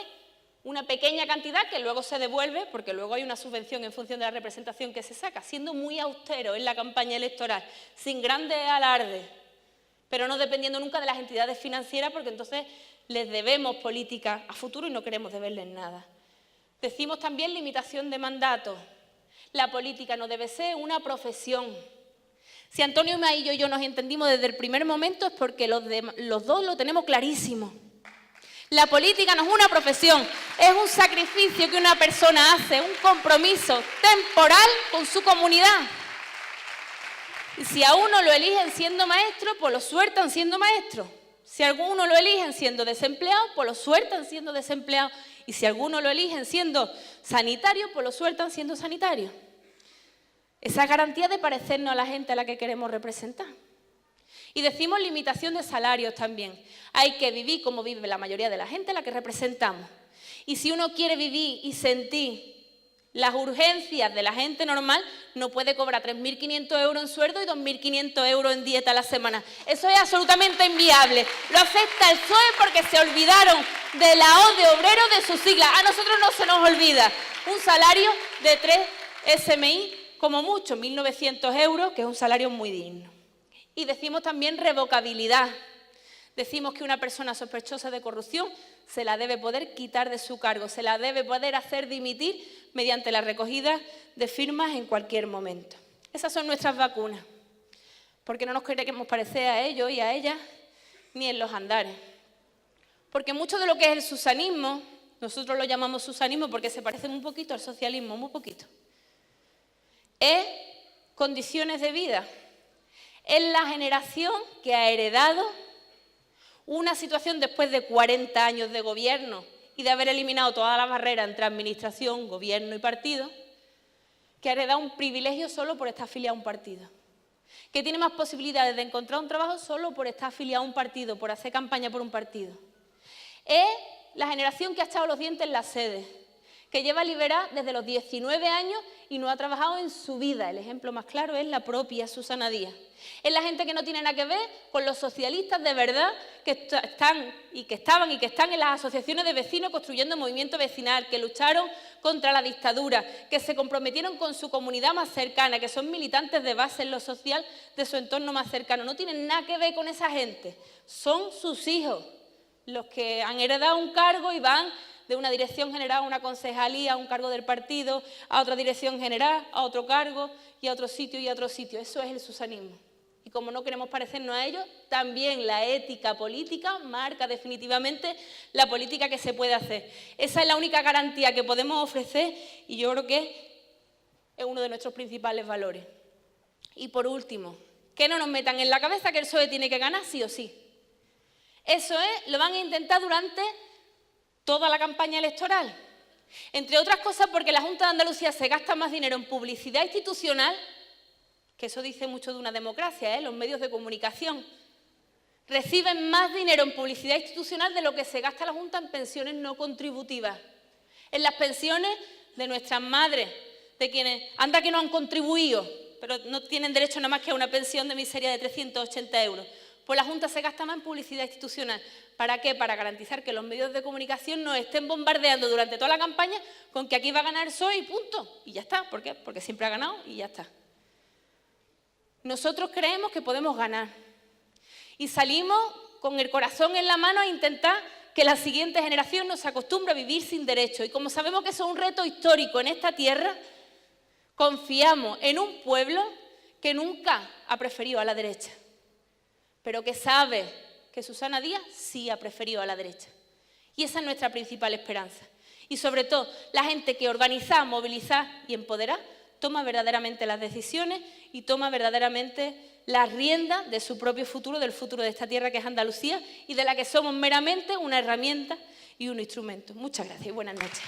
una pequeña cantidad que luego se devuelve, porque luego hay una subvención en función de la representación que se saca, siendo muy austero en la campaña electoral, sin grandes alardes, pero no dependiendo nunca de las entidades financieras, porque entonces les debemos política a futuro y no queremos deberles nada. Decimos también limitación de mandatos. La política no debe ser una profesión. Si Antonio Maillo y yo nos entendimos desde el primer momento es porque los dos lo tenemos clarísimo. La política no es una profesión, es un sacrificio que una persona hace, un compromiso temporal con su comunidad. Y si a uno lo eligen siendo maestro, pues lo sueltan siendo maestro. Si a alguno lo eligen siendo desempleado, pues lo sueltan siendo desempleado. Y si a alguno lo eligen siendo sanitario, pues lo sueltan siendo sanitario. Esa garantía de parecernos a la gente a la que queremos representar. Y decimos limitación de salarios también. Hay que vivir como vive la mayoría de la gente a la que representamos. Y si uno quiere vivir y sentir las urgencias de la gente normal, no puede cobrar 3.500 euros en sueldo y 2.500 euros en dieta a la semana. Eso es absolutamente inviable. Lo acepta el PSOE porque se olvidaron de la O de obrero de sus siglas. A nosotros no se nos olvida un salario de 3 SMI, como mucho, 1.900 euros, que es un salario muy digno. Y decimos también revocabilidad. Decimos que una persona sospechosa de corrupción se la debe poder quitar de su cargo, se la debe poder hacer dimitir mediante la recogida de firmas en cualquier momento. Esas son nuestras vacunas, porque no nos queremos parecer a ellos y a ellas ni en los andares. Porque mucho de lo que es el susanismo, nosotros lo llamamos susanismo porque se parece un poquito al socialismo, muy poquito, es condiciones de vida. Es la generación que ha heredado una situación después de 40 años de gobierno y de haber eliminado todas las barreras entre administración, gobierno y partido, que ha heredado un privilegio solo por estar afiliado a un partido, que tiene más posibilidades de encontrar un trabajo solo por estar afiliado a un partido, por hacer campaña por un partido. Es la generación que ha echado los dientes en las sedes, que lleva liberada desde los 19 años y no ha trabajado en su vida. El ejemplo más claro es la propia Susana Díaz. Es la gente que no tiene nada que ver con los socialistas de verdad que estaban y que están en las asociaciones de vecinos construyendo movimiento vecinal, que lucharon contra la dictadura, que se comprometieron con su comunidad más cercana, que son militantes de base en lo social de su entorno más cercano. No tienen nada que ver con esa gente. Son sus hijos los que han heredado un cargo y van de una dirección general a una concejalía, a un cargo del partido, a otra dirección general, a otro cargo y a otro sitio y a otro sitio. Eso es el susanismo. Y como no queremos parecernos a ellos, también la ética política marca definitivamente la política que se puede hacer. Esa es la única garantía que podemos ofrecer y yo creo que es uno de nuestros principales valores. Y por último, que no nos metan en la cabeza que el PSOE tiene que ganar sí o sí. Eso lo van a intentar durante toda la campaña electoral. Entre otras cosas porque la Junta de Andalucía se gasta más dinero en publicidad institucional, que eso dice mucho de una democracia, los medios de comunicación. Reciben más dinero en publicidad institucional de lo que se gasta la Junta en pensiones no contributivas. En las pensiones de nuestras madres, de quienes, anda que no han contribuido, pero no tienen derecho nada más que a una pensión de miseria de 380 euros. Pues la Junta se gasta más en publicidad institucional. ¿Para qué? Para garantizar que los medios de comunicación nos estén bombardeando durante toda la campaña con que aquí va a ganar el PSOE y punto. Y ya está. ¿Por qué? Porque siempre ha ganado y ya está. Nosotros creemos que podemos ganar. Y salimos con el corazón en la mano a intentar que la siguiente generación nos acostumbre a vivir sin derechos. Y como sabemos que eso es un reto histórico en esta tierra, confiamos en un pueblo que nunca ha preferido a la derecha, pero que sabe que Susana Díaz sí ha preferido a la derecha. Y esa es nuestra principal esperanza. Y sobre todo, la gente que organiza, moviliza y empodera, toma verdaderamente las decisiones y toma verdaderamente las riendas de su propio futuro, del futuro de esta tierra que es Andalucía y de la que somos meramente una herramienta y un instrumento. Muchas gracias y buenas noches.